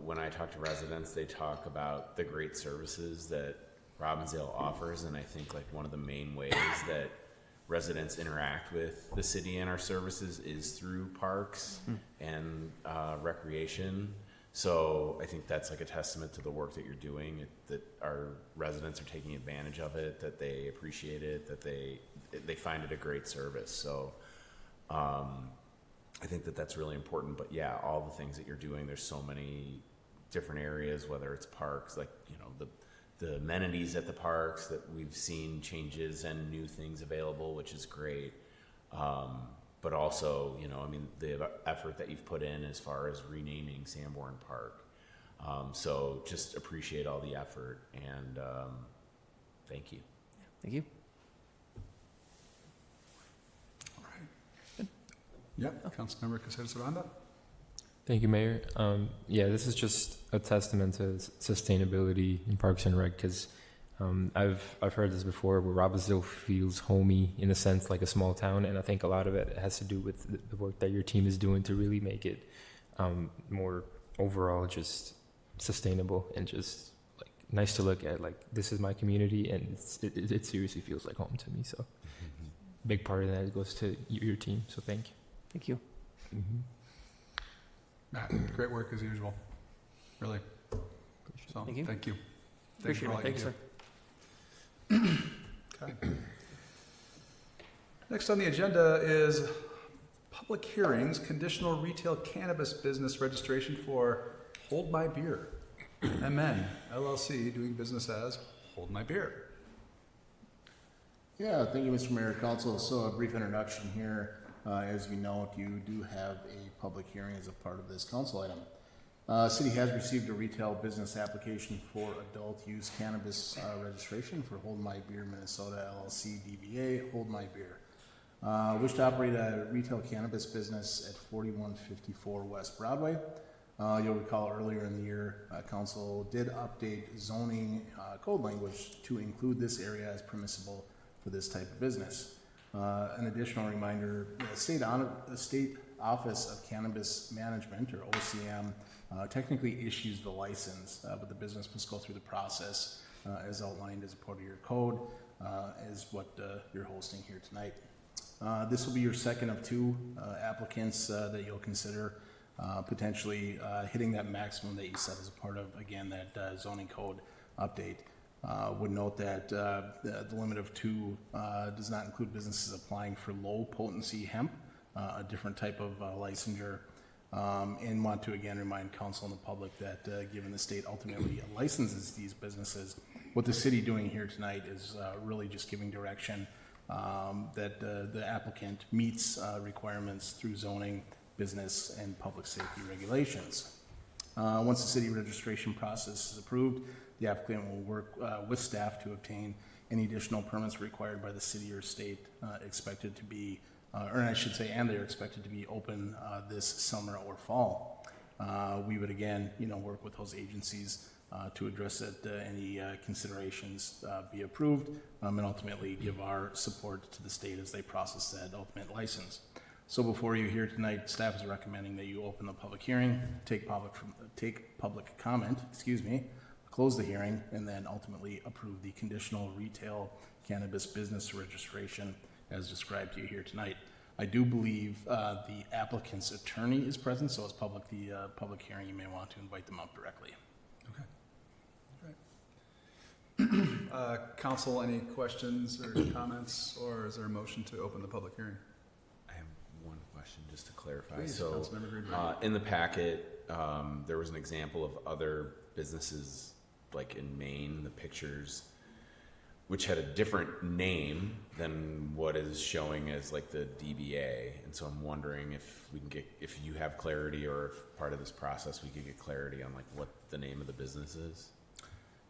when I talk to residents, they talk about the great services that Robbinsdale offers, and I think one of the main ways that residents interact with the city and our services is through parks and recreation. So I think that's a testament to the work that you're doing, that our residents are taking advantage of it, that they appreciate it, that they find it a great service. So I think that that's really important. But yeah, all the things that you're doing, there's so many different areas, whether it's parks, the amenities at the parks that we've seen changes and new things available, which is great. But also, the effort that you've put in as far as renaming Sanborn Park. So just appreciate all the effort, and thank you. Thank you. All right. Yep. Councilmember Caceres-Aranda. Thank you, Mayor. This is just a testament to sustainability in Parks and Rec, because I've heard this before, where Robbinsdale feels homey in a sense, like a small town, and I think a lot of it has to do with the work that your team is doing to really make it more overall just sustainable and just nice to look at. This is my community, and it seriously feels like home to me. So big part of that goes to your team. So thank you. Thank you. Mm-hmm. Matt, great work as usual. Really. So, Thank you. Thank you. Appreciate it. Thanks, sir. Okay. Next on the agenda is public hearings, conditional retail cannabis business registration for Hold My Beer, MN, LLC, doing business as Hold My Beer. Yeah, thank you, Mr. Mayor, Council. So a brief introduction here. As you note, you do have a public hearing as a part of this council item. City has received a retail business application for adult use cannabis registration for Hold My Beer Minnesota LLC DBA Hold My Beer. Wish to operate a retail cannabis business at 4154 West Broadway. You'll recall earlier in the year, council did update zoning code language to include this area as permissible for this type of business. An additional reminder, the State Office of Cannabis Management, or OCM, technically issues the license, but the business must go through the process as outlined as a part of your code, is what you're hosting here tonight. This will be your second of two applicants that you'll consider potentially hitting that maximum that you set as a part of, again, that zoning code update. Would note that the limit of two does not include businesses applying for low potency hemp, a different type of licensure, and want to again remind council and the public that given the state ultimately licenses these businesses, what the city doing here tonight is really just giving direction that the applicant meets requirements through zoning, business, and public safety regulations. Once the city registration process is approved, the applicant will work with staff to obtain any additional permits required by the city or state expected to be, and they're expected to be open this summer or fall. We would again, work with those agencies to address that any considerations be approved, and ultimately give our support to the state as they process that ultimate license. So before you here tonight, staff is recommending that you open the public hearing, take public comment, close the hearing, and then ultimately approve the conditional retail cannabis business registration as described to you here tonight. I do believe the applicant's attorney is present, so as the public hearing, you may want to invite them up directly. Okay. Council, any questions or comments, or is there a motion to open the public hearing? I have one question just to clarify. Please, So, Councilmember Greenberg. in the packet, there was an example of other businesses, like in Maine, the pictures, which had a different name than what is showing as like the DBA. And so I'm wondering if we can get, if you have clarity, or if part of this process we could get clarity on like what the name of the business is.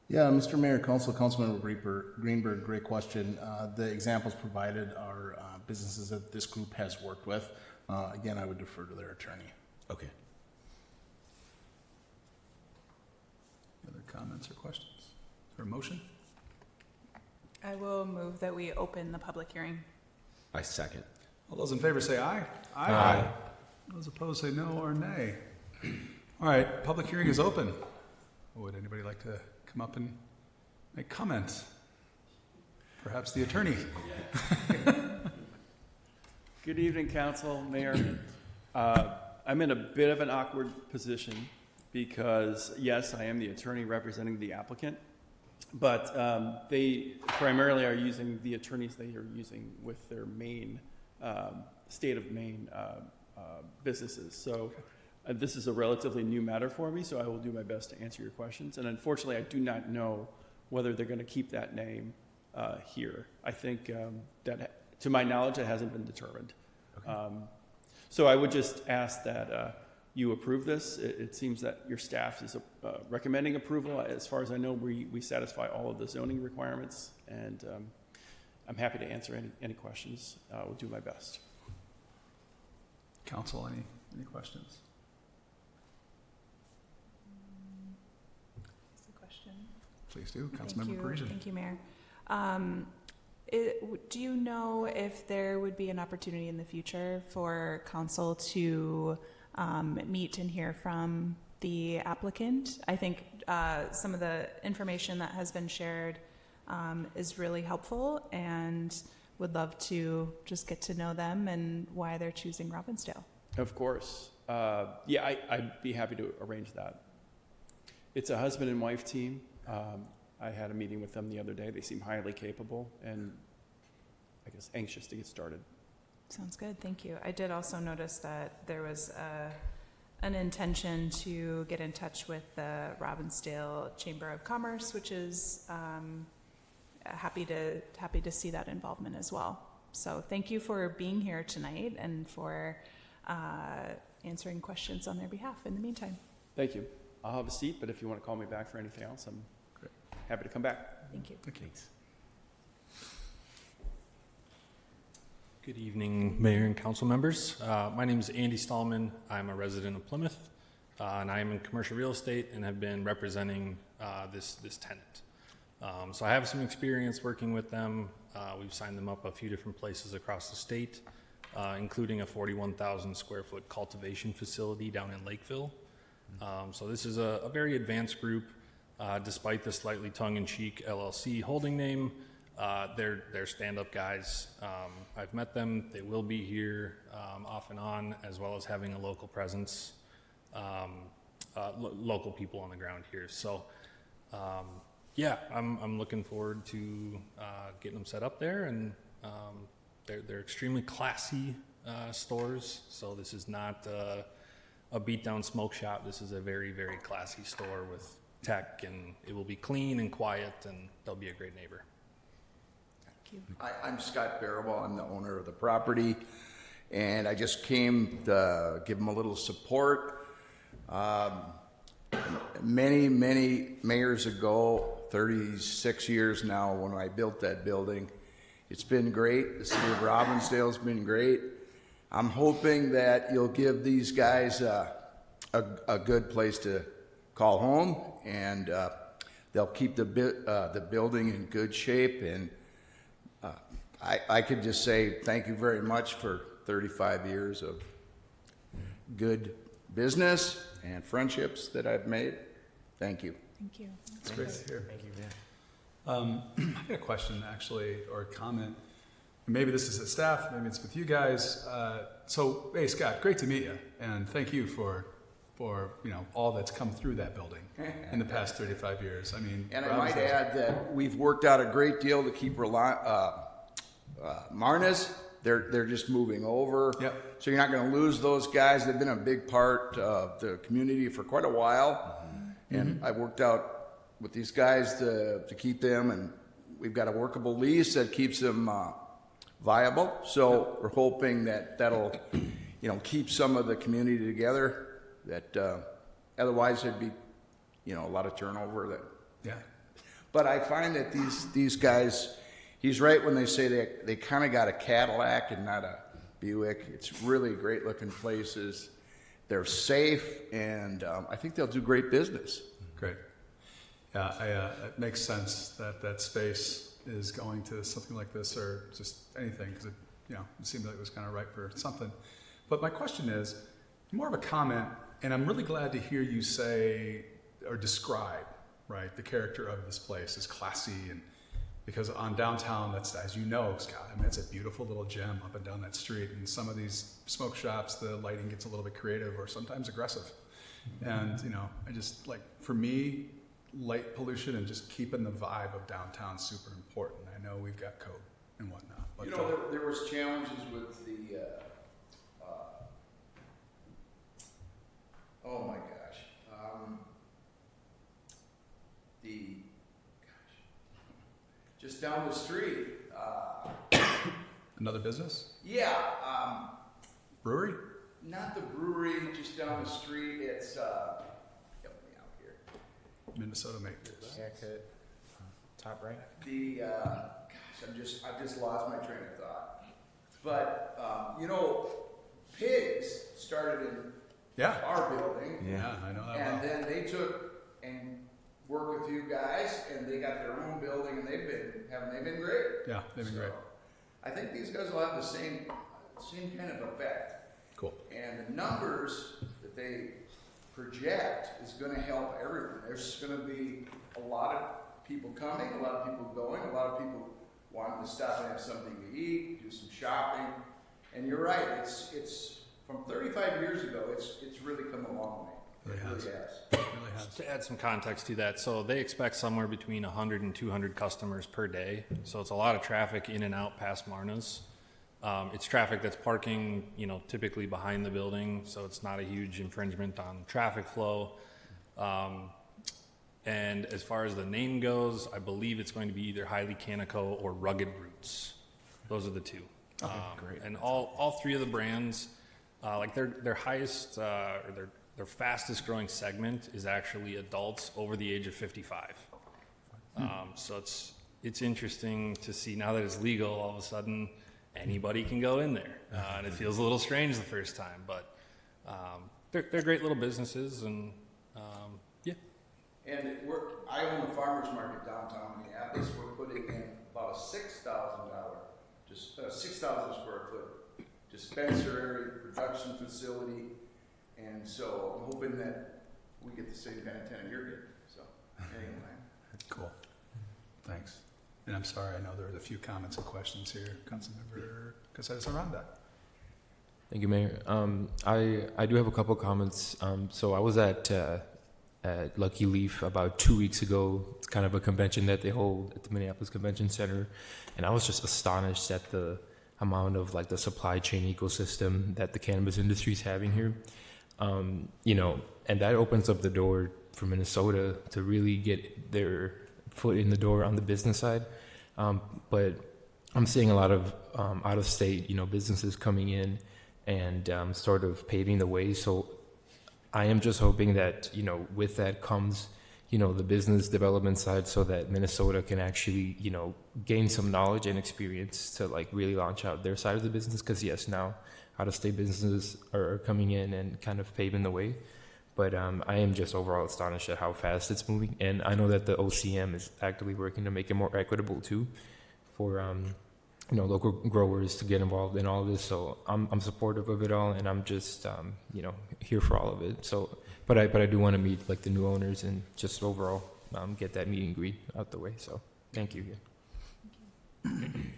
Yeah, Mr. Mayor, Councilmember Greenberg, great question. The examples provided are businesses that this group has worked with. Again, I would defer to their attorney. Okay. Other comments or questions? Is there a motion? I will move that we open the public hearing. I second. All those in favor say aye. Aye. Those opposed say no or nay. All right, public hearing is open. Would anybody like to come up and make comment? Perhaps the attorney. Good evening, Council, Mayor. I'm in a bit of an awkward position because, yes, I am the attorney representing the applicant, but they primarily are using the attorneys they are using with their Maine, state of Maine businesses. So this is a relatively new matter for me, so I will do my best to answer your questions. And unfortunately, I do not know whether they're going to keep that name here. I think that, to my knowledge, it hasn't been determined. Okay. So I would just ask that you approve this. It seems that your staff is recommending approval. As far as I know, we satisfy all of the zoning requirements, and I'm happy to answer any questions. I will do my best. Council, any questions? That's the question. Please do. Councilmember Parisian. Thank you, Mayor. Do you know if there would be an opportunity in the future for council to meet and hear from the applicant? I think some of the information that has been shared is really helpful, and would love to just get to know them and why they're choosing Robbinsdale. Of course. Yeah, I'd be happy to arrange that. It's a husband and wife team. I had a meeting with them the other day. They seem highly capable and, I guess, anxious to get started. Sounds good. Thank you. I did also notice that there was an intention to get in touch with the Robbinsdale Chamber of Commerce, which is happy to see that involvement as well. So thank you for being here tonight and for answering questions on their behalf in the meantime. Thank you. I'll have a seat, but if you want to call me back for anything else, I'm happy to come back. Thank you. Thanks. Good evening, Mayor and council members. My name is Andy Stallman. I'm a resident of Plymouth, and I am in commercial real estate and have been representing this tenant. So I have some experience working with them. We've signed them up a few different places across the state, including a 41,000 square foot cultivation facility down in Lakeville. So this is a very advanced group, despite the slightly tongue-in-cheek LLC holding name. They're stand-up guys. I've met them. They will be here off and on, as well as having a local presence, local people on the ground here. So, yeah, I'm looking forward to getting them set up there, and they're extremely classy stores. So this is not a beat-down smoke shop. This is a very, very classy store with tech, and it will be clean and quiet, and they'll be a great neighbor. I'm Scott Barrable. I'm the owner of the property, and I just came to give them a little support. Many mayors ago, 36 years now, when I built that building, it's been great. The city of Robbinsdale has been great. I'm hoping that you'll give these guys a good place to call home, and they'll keep the building in good shape. And I could just say thank you very much for 35 years of good business and friendships that I've made. Thank you. Thank you. That's great to hear. Thank you. Yeah. I got a question, actually, or a comment. Maybe this is the staff, maybe it's with you guys. So, hey, Scott, great to meet you, and thank you for for, you know, all that's come through that building in the past 35 years. I mean, And I might Robbinsdale's- add that we've worked out a great deal to keep Marna's. They're just moving over. Yep. So you're not going to lose those guys. They've been a big part of the community for quite a while. And I worked out with these guys to keep them, and we've got a workable lease that keeps them viable. So we're hoping that that'll, you know, keep some of the community together. That otherwise there'd be, you know, a lot of turnover. That, Yeah. but I find that these guys, he's right when they say they kind of got a Cadillac and not a Buick. It's really great looking places. They're safe, and I think they'll do great business. Great. Yeah, it makes sense that that space is going to something like this, or just anything, because it seemed like it was kind of ripe for something. But my question is more of a comment, and I'm really glad to hear you say or describe, right, the character of this place is classy, and because on downtown, that's, as you know, Scott, I mean, it's a beautiful little gem up and down that street. And some of these smoke shops, the lighting gets a little bit creative or sometimes aggressive. And, you know, I just, like, for me, light pollution and just keeping the vibe of downtown super important. I know we've got code and whatnot. But, You know, there was challenges with the, oh my gosh, just down the street. another business? Yeah, Brewery? not the brewery, just down the street. It's help me out here. Minnesota Makers. Haircut, top right. The I've just lost my train of thought. But you know, Pigs started in Yeah. our building. Yeah, I know that And well. then they took and worked with you guys, and they got their own building, and haven't they been great? Yeah, they've been great. So, I think these guys will have the same kind of effect. Cool. And the numbers that they project is going to help everyone. There's going to be a lot of people coming, a lot of people going, a lot of people wanting to stop and have something to eat, do some shopping. And you're right, it's from 35 years ago, it's really come a long way. It really has. has. It really has. To add some context to that, so they expect somewhere between 100 and 200 customers per day. So it's a lot of traffic in and out past Marna's. It's traffic that's parking, you know, typically behind the building, so it's not a huge infringement on traffic flow. And as far as the name goes, I believe it's going to be either Highly Canico or Rugged Roots. Those are the two. Great. And all three of the brands, like their highest or their fastest growing segment is actually adults over the age of 55. So it's interesting to see now that it's legal, all of a sudden anybody can go in there, and it feels a little strange the first time, but they're great little businesses, and yeah. And I own a farmer's market downtown Minneapolis. We're putting in about a $6,000 square foot dispensary, production facility. And so I'm hoping that we get the same kind of tenant you're getting. So anyway. Cool. Thanks. And I'm sorry, I know there are a few comments and questions here. Councilmember Casas-Aranda. Thank you, Mayor. I do have a couple comments. So I was at Lucky Leaf about 2 weeks ago. It's kind of a convention that they hold at the Minneapolis Convention Center, and I was just astonished at the amount of like the supply chain ecosystem that the cannabis industry is having here. You know, and that opens up the door for Minnesota to really get their foot in the door on the business side. But I'm seeing a lot of out of state, you know, businesses coming in and sort of paving the way. So I am just hoping that, you know, with that comes, you know, the business development side, so that Minnesota can actually, you know, gain some knowledge and experience to like really launch out their side of the business. Because yes, now out of state businesses are coming in and kind of paving the way. But I am just overall astonished at how fast it's moving. And I know that the OCM is actively working to make it more equitable too, for you know, local growers to get involved in all of this. So I'm supportive of it all, and I'm just you know, here for all of it. So, but I do want to meet like the new owners and just overall get that meet and greet out the way. So thank you again.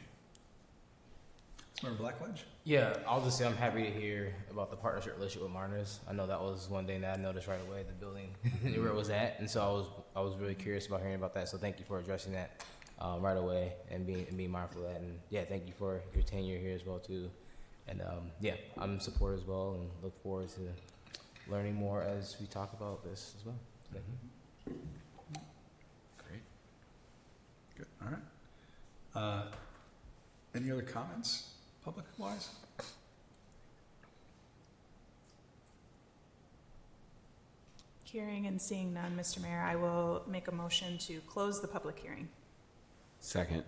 Councilmember Blackledge? Yeah, I'll just say I'm happy to hear about the partnership relationship with Marner's. I know that was one thing that I noticed right away, the building where it was at, and so I was really curious about hearing about that. So thank you for addressing that right away and being mindful of that. And yeah, thank you for your tenure here as well too. And yeah, I'm in support as well, and look forward to learning more as we talk about this as well. Thank you. Great. Good, all right. Any other comments, public-wise? Hearing and seeing none, Mr. Mayor, I will make a motion to close the public hearing. Second.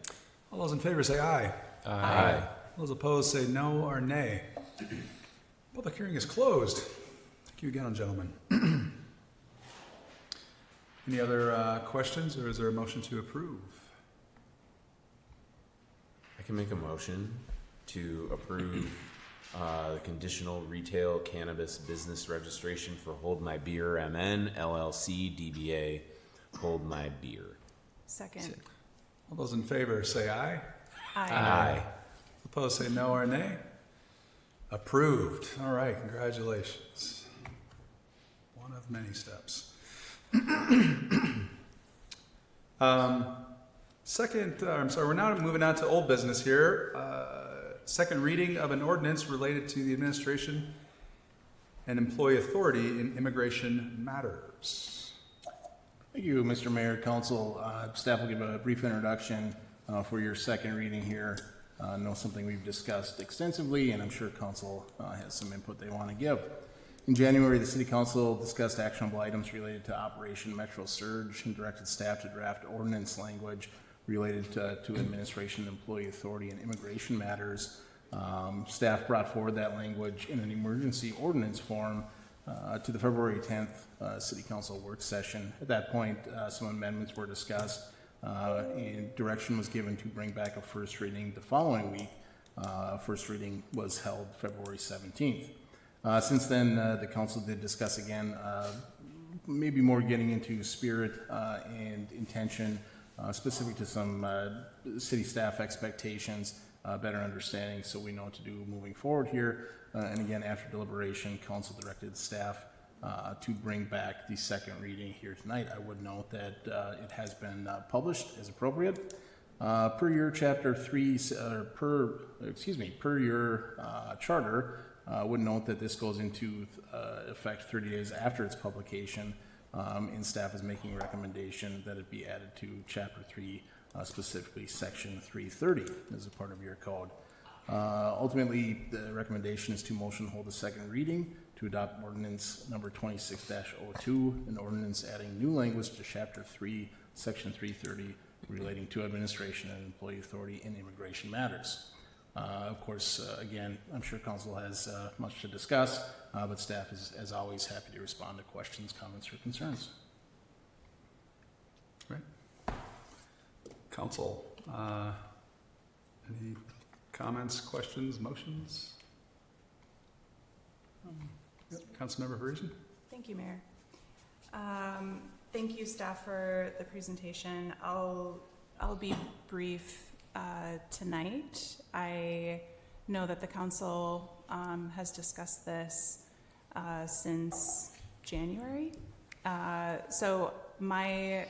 All those in favor say aye. Aye. Those opposed say no or nay. Public hearing is closed. Thank you again, gentlemen. Any other questions, or is there a motion to approve? I can make a motion to approve the conditional retail cannabis business registration for Hold My Beer MN LLC DBA Hold My Beer. Second. All those in favor say aye. Aye. Opposed say no or nay. Approved. All right, congratulations. One of many steps. We're now moving on to old business here. Second reading of an ordinance related to the administration and employee authority in immigration matters. Thank you, Mr. Mayor, Council. Staff will give a brief introduction for your second reading here. I know something we've discussed extensively, and I'm sure Council has some input they want to give. In January, the City Council discussed actionable items related to Operation Metro Surge and directed staff to draft ordinance language related to administration, employee authority, and immigration matters. Staff brought forward that language in an emergency ordinance form to the February 10th City Council work session. At that point, some amendments were discussed, and direction was given to bring back a first reading the following week. First reading was held February 17th. Since then, the council did discuss again, maybe more getting into spirit and intention, specific to some city staff expectations, better understanding, so we know what to do moving forward here. And again, after deliberation, council directed staff to bring back the second reading here tonight. I would note that it has been published as appropriate. Per your chapter 3, per your charter, would note that this goes into effect 30 days after its publication, and staff is making a recommendation that it be added to chapter 3, specifically section 330 as a part of your code. Ultimately, the recommendation is to motion hold a second reading to adopt ordinance number 26-02, an ordinance adding new language to chapter 3, section 330, relating to administration and employee authority in immigration matters. Of course, again, I'm sure council has much to discuss, but staff is, as always, happy to respond to questions, comments, or concerns. Right. Council, any comments, questions, motions? Yep. Councilmember Parisian? Thank you, Mayor. Thank you, staff, for the presentation. I'll be brief tonight. I know that the council has discussed this since January. So my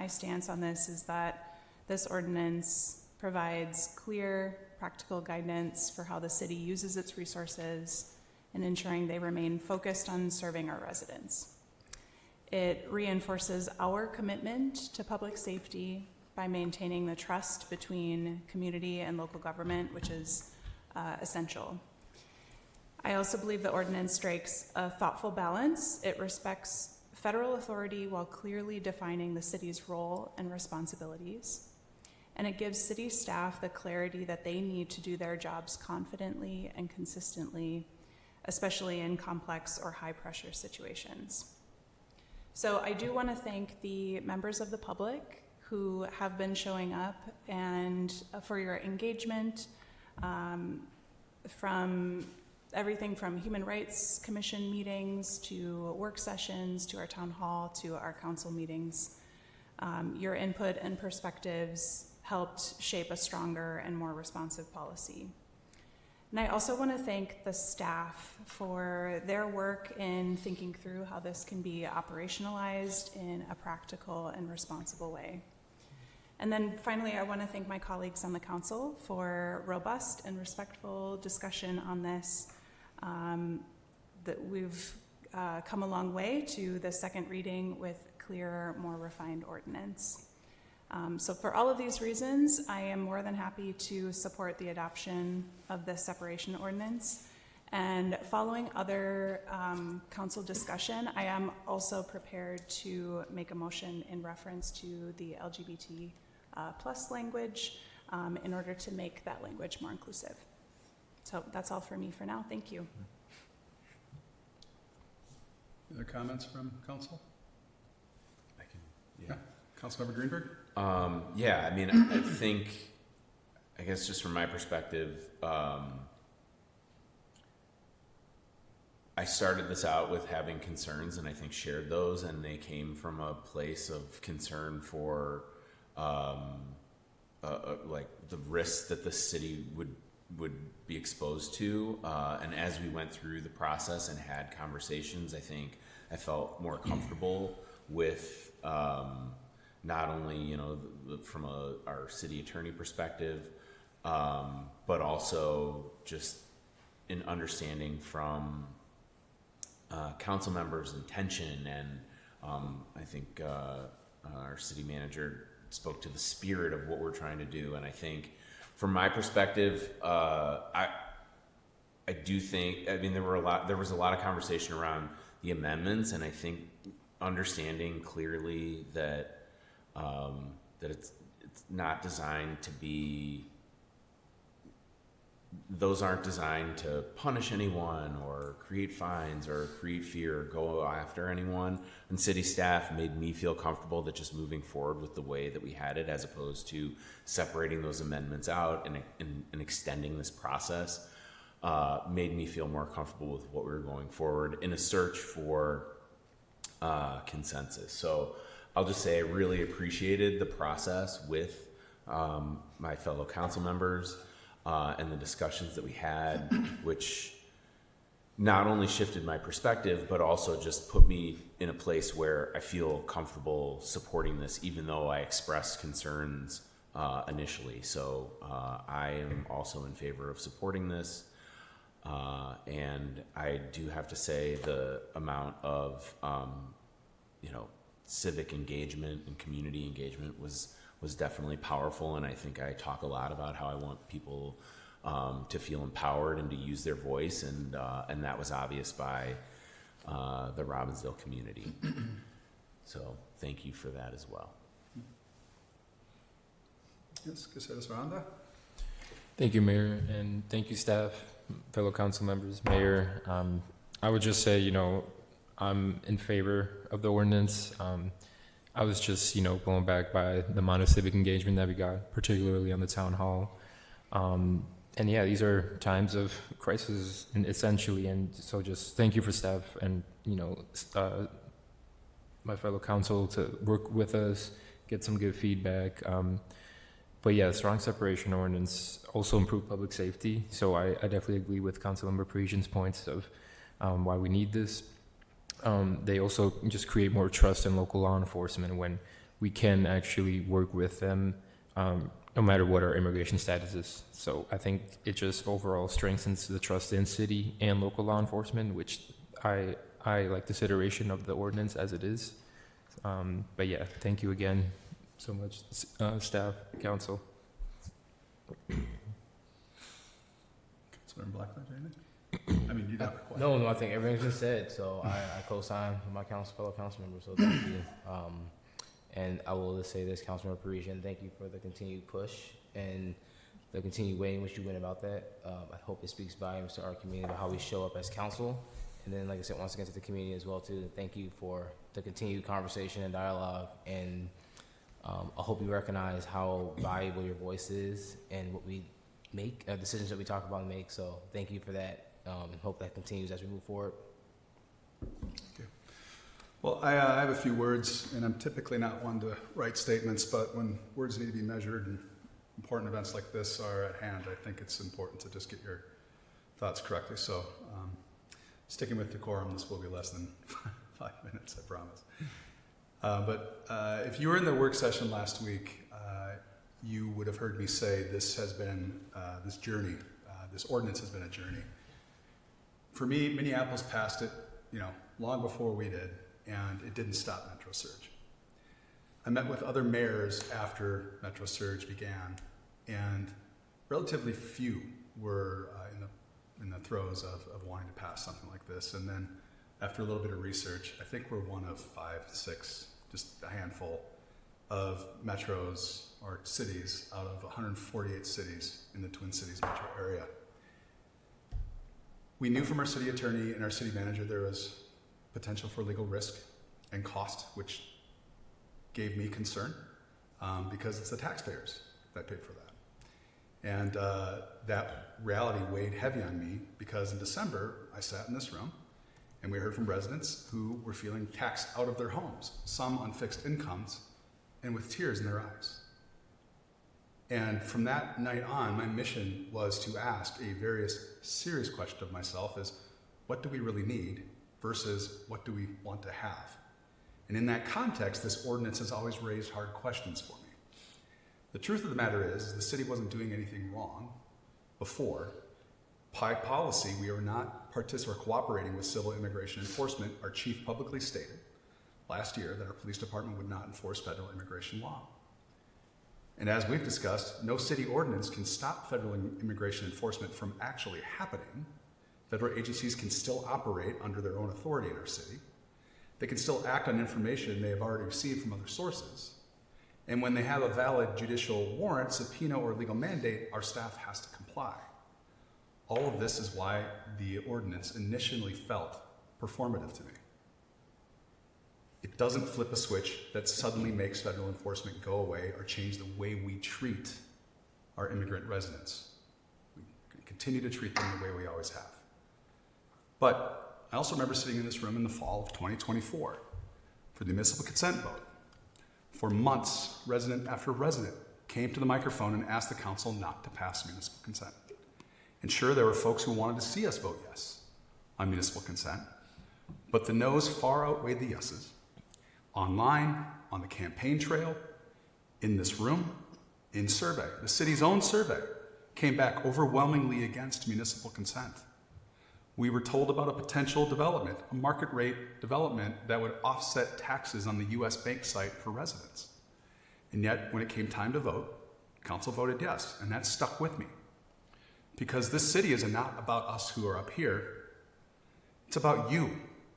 stance on this is that this ordinance provides clear, practical guidance for how the city uses its resources and ensuring they remain focused on serving our residents. It reinforces our commitment to public safety by maintaining the trust between community and local government, which is essential. I also believe the ordinance strikes a thoughtful balance. It respects federal authority while clearly defining the city's role and responsibilities. And it gives city staff the clarity that they need to do their jobs confidently and consistently, especially in complex or high-pressure situations. So I do want to thank the members of the public who have been showing up and for your engagement, from everything from Human Rights Commission meetings to work sessions to our town hall to our council meetings. Your input and perspectives helped shape a stronger and more responsive policy. And I also want to thank the staff for their work in thinking through how this can be operationalized in a practical and responsible way. And then finally, I want to thank my colleagues on the council for robust and respectful discussion on this. That we've come a long way to the second reading with clearer, more refined ordinance. So for all of these reasons, I am more than happy to support the adoption of the separation ordinance. And following other council discussion, I am also prepared to make a motion in reference to the LGBT plus language in order to make that language more inclusive. So that's all for me for now. Thank you. Other comments from council? I can, Yeah. Councilmember Greenberg? Yeah, I mean, I think, I guess just from my perspective, I started this out with having concerns, and I think shared those, and they came from a place of concern for like the risks that the city would be exposed to. And as we went through the process and had conversations, I think I felt more comfortable with not only, you know, from our city attorney perspective, but also just in understanding from council members' intention. And I think our city manager spoke to the spirit of what we're trying to do. And I think from my perspective, I do think, I mean, there was a lot of conversation around the amendments, and I think understanding clearly that that it's not designed to be, those aren't designed to punish anyone or create fines or create fear or go after anyone. And city staff made me feel comfortable that just moving forward with the way that we had it, as opposed to separating those amendments out and extending this process, made me feel more comfortable with what we were going forward in a search for consensus. So I'll just say I really appreciated the process with my fellow council members and the discussions that we had, which not only shifted my perspective, but also just put me in a place where I feel comfortable supporting this, even though I expressed concerns initially. So I am also in favor of supporting this. And I do have to say the amount of, civic engagement and community engagement was definitely powerful. And I think I talk a lot about how I want people to feel empowered and to use their voice. And that was obvious by the Robbinsdale community. So thank you for that as well. Yes, Caceres Aranda? Thank you, Mayor, and thank you, staff, fellow council members, Mayor. I would just say, I'm in favor of the ordinance. I was just, blown back by the amount of civic engagement that we got, particularly on the town hall. And yeah, these are times of crisis, and essentially, and so just thank you for staff and, my fellow council to work with us, get some good feedback. But yeah, strong separation ordinance also improve public safety. So I definitely agree with Councilmember Parisian's points of why we need this. They also just create more trust in local law enforcement when we can actually work with them, no matter what our immigration status is. So I think it just overall strengthens the trust in city and local law enforcement, which I like this iteration of the ordinance as it is. But yeah, thank you again so much, staff, council. Councilmember Blackledge, anything? I mean, you got it. No, I think everything's been said, so I co-sign with my fellow council members, so thank you. And I will just say this, Councilmember Parisian, thank you for the continued push and the continued way in which you went about that. I hope it speaks volumes to our community about how we show up as council. And then, like I said, once again to the community as well, too. Thank you for the continued conversation and dialogue. And I hope you recognize how valuable your voice is and what we make, decisions that we talk about and make. So thank you for that. Hope that continues as we move forward. Okay. Well, I have a few words, and I'm typically not one to write statements, but when words need to be measured and important events like this are at hand, I think it's important to just get your thoughts correctly. So, sticking with decorum, this will be less than 5 minutes, I promise. But if you were in the work session last week, you would have heard me say this has been this journey. This ordinance has been a journey. For me, Minneapolis passed it, long before we did, and it didn't stop Metro Surge. I met with other mayors after Metro Surge began, and relatively few were in the throes of wanting to pass something like this. And then after a little bit of research, I think we're one of 5, 6, just a handful of metros or cities out of 148 cities in the Twin Cities metro area. We knew from our city attorney and our city manager there was potential for legal risk and cost, which gave me concern because it's the taxpayers that pay for that. And that reality weighed heavy on me because in December, I sat in this room and we heard from residents who were feeling taxed out of their homes, some on fixed incomes and with tears in their eyes. And from that night on, my mission was to ask a very serious question of myself is, what do we really need versus what do we want to have? And in that context, this ordinance has always raised hard questions for me. The truth of the matter is the city wasn't doing anything wrong before. By policy, we are not cooperating with civil immigration enforcement. Our chief publicly stated last year that our police department would not enforce federal immigration law. And as we've discussed, no city ordinance can stop federal immigration enforcement from actually happening. Federal agencies can still operate under their own authority in our city. They can still act on information they have already received from other sources. And when they have a valid judicial warrant, subpoena, or legal mandate, our staff has to comply. All of this is why the ordinance initially felt performative to me. It doesn't flip a switch that suddenly makes federal enforcement go away or change the way we treat our immigrant residents. We continue to treat them the way we always have. But I also remember sitting in this room in the fall of 2024 for the municipal consent vote. For months, resident after resident came to the microphone and asked the council not to pass municipal consent. And sure, there were folks who wanted to see us vote yes on municipal consent, but the no's far outweighed the yeses. Online, on the campaign trail, in this room, in survey. The city's own survey came back overwhelmingly against municipal consent. We were told about a potential development, a market rate development that would offset taxes on the US bank site for residents. And yet, when it came time to vote, council voted yes, and that stuck with me. Because this city is not about us who are up here, it's about you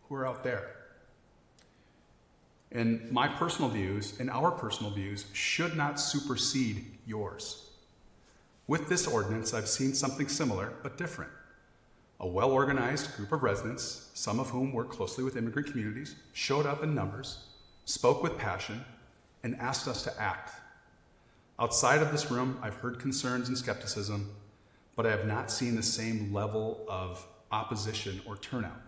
who are out there. And my personal views and our personal views should not supersede yours. With this ordinance, I've seen something similar but different. A well-organized group of residents, some of whom work closely with immigrant communities, showed up in numbers, spoke with passion, and asked us to act. Outside of this room, I've heard concerns and skepticism, but I have not seen the same level of opposition or turnout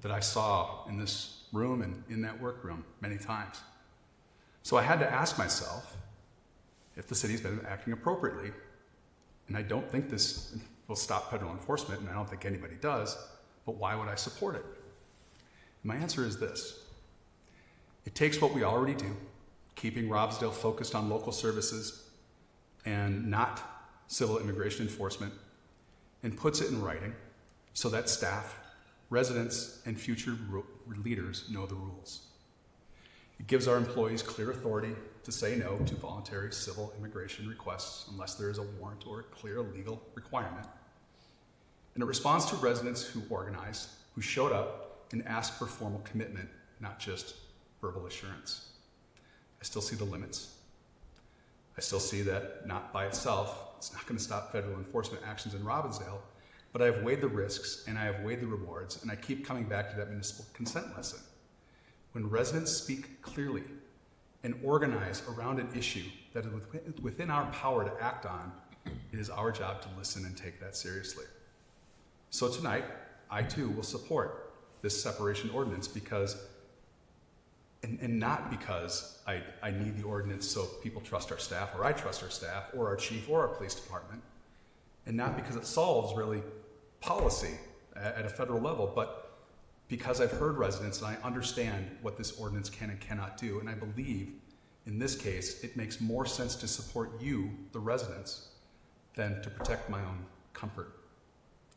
that I saw in this room and in that workroom many times. So I had to ask myself if the city's been acting appropriately, and I don't think this will stop federal enforcement, and I don't think anybody does, but why would I support it? And my answer is this. It takes what we already do, keeping Robbinsdale focused on local services and not civil immigration enforcement, and puts it in writing so that staff, residents, and future leaders know the rules. It gives our employees clear authority to say no to voluntary civil immigration requests unless there is a warrant or a clear legal requirement. And it responds to residents who organized, who showed up and asked for formal commitment, not just verbal assurance. I still see the limits. I still see that not by itself, it's not going to stop federal enforcement actions in Robbinsdale, but I have weighed the risks and I have weighed the rewards, and I keep coming back to that municipal consent lesson. When residents speak clearly and organize around an issue that is within our power to act on, it is our job to listen and take that seriously. So tonight, I too will support this separation ordinance because, and not because I need the ordinance so people trust our staff, or I trust our staff, or our chief, or our police department, and not because it solves really policy at a federal level, but because I've heard residents and I understand what this ordinance can and cannot do, and I believe in this case it makes more sense to support you, the residents, than to protect my own comfort.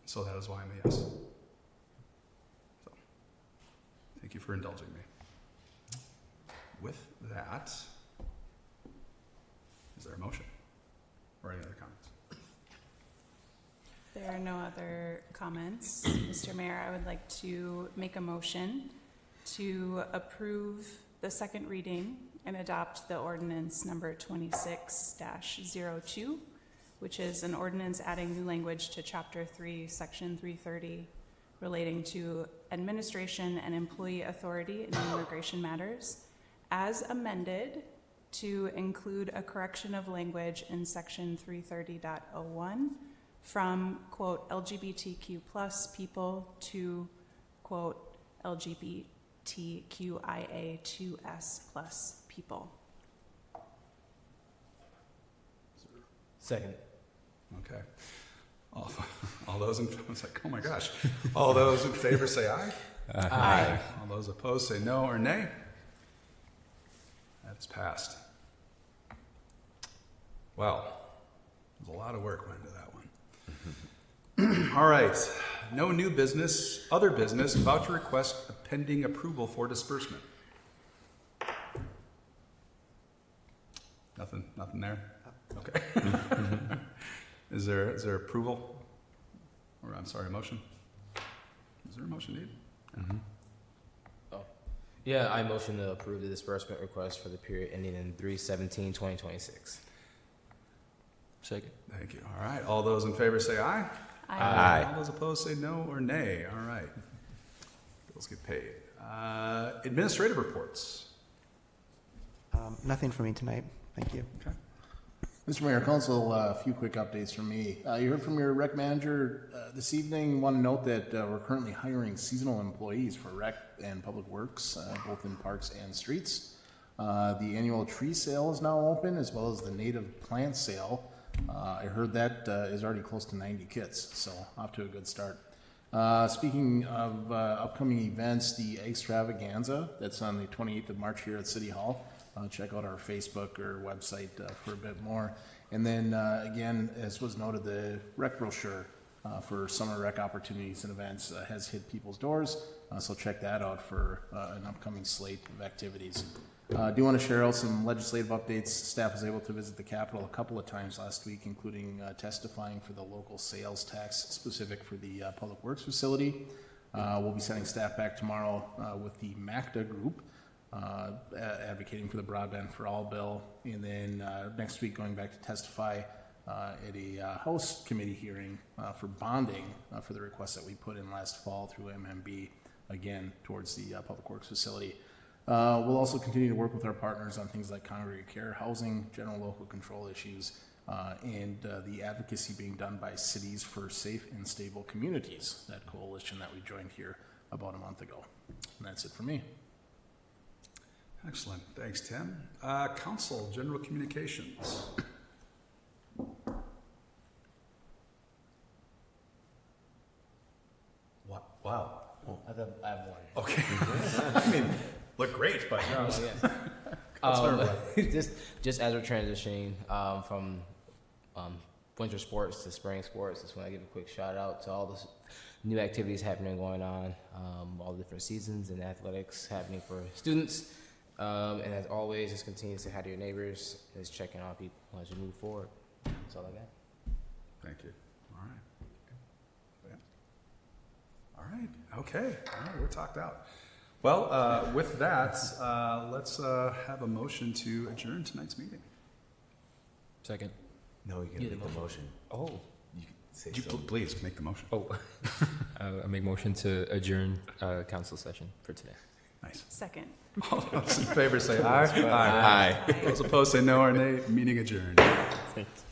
So that is why I'm a yes. So, thank you for indulging me. With that, is there a motion or any other comments? There are no other comments. Mr. Mayor, I would like to make a motion to approve the second reading and adopt the ordinance number 26-02, which is an ordinance adding new language to Chapter 3, Section 330, relating to administration and employee authority in immigration matters, as amended to include a correction of language in Section 330.01 from, quote, LGBTQ plus people to, quote, LGBTQIA2S plus people. Second. Okay. All those in, I was like, oh my gosh. All those in favor say aye. Aye. All those opposed say no or nay. That is passed. Well, there's a lot of work went into that one. All right. No new business, other business, voucher request pending approval for disbursement. Nothing there? Okay. Is there approval? Or I'm sorry, a motion? Is there a motion needed? Yeah, I motion to approve the disbursement request for the period ending in 3/17/2026. Second. Thank you. All right. All those in favor say aye. Aye. All those opposed say no or nay. All right. Bills get paid. Administrative reports. Nothing for me tonight. Thank you. Okay. Mr. Mayor, Council, a few quick updates from me. You heard from your rec manager this evening. Want to note that we're currently hiring seasonal employees for rec and public works, both in parks and streets. The annual tree sale is now open, as well as the native plant sale. I heard that is already close to 90 kits, so off to a good start. Speaking of upcoming events, the Extravaganza, that's on the 28th of March here at City Hall. Check out our Facebook or website for a bit more. And then again, as was noted, the rec brochure for summer rec opportunities and events has hit people's doors. So check that out for an upcoming slate of activities. I do want to share out some legislative updates. Staff was able to visit the Capitol a couple of times last week, including testifying for the local sales tax specific for the Public Works facility. We'll be sending staff back tomorrow with the MACTA group, advocating for the Broadband for All bill. And then next week going back to testify at a House committee hearing for bonding for the request that we put in last fall through MMB, again, towards the Public Works facility. We'll also continue to work with our partners on things like congregate care, housing, general local control issues, and the advocacy being done by Cities for Safe and Stable Communities, that coalition that we joined here about a month ago. And that's it for me. Excellent. Thanks, Tim. Council, General Communications. Wow. I have one. Okay. I mean, look great, but Just as we're transitioning from winter sports to spring sports, just want to give a quick shout out to all the new activities going on, all the different seasons and athletics happening for students. And as always, just continue to say hi to your neighbors and just checking on people as you move forward. That's all I got. thank you. All right. All right. Okay. All right. We're talked out. Well, with that, let's have a motion to adjourn tonight's meeting. Second. No, you can make the motion. Oh. You can say You so. please make the motion. Oh. I make motion to adjourn council session for today. Nice. Second. All those in favor say aye. Aye. Those opposed say no or nay. Meeting adjourned. Thanks.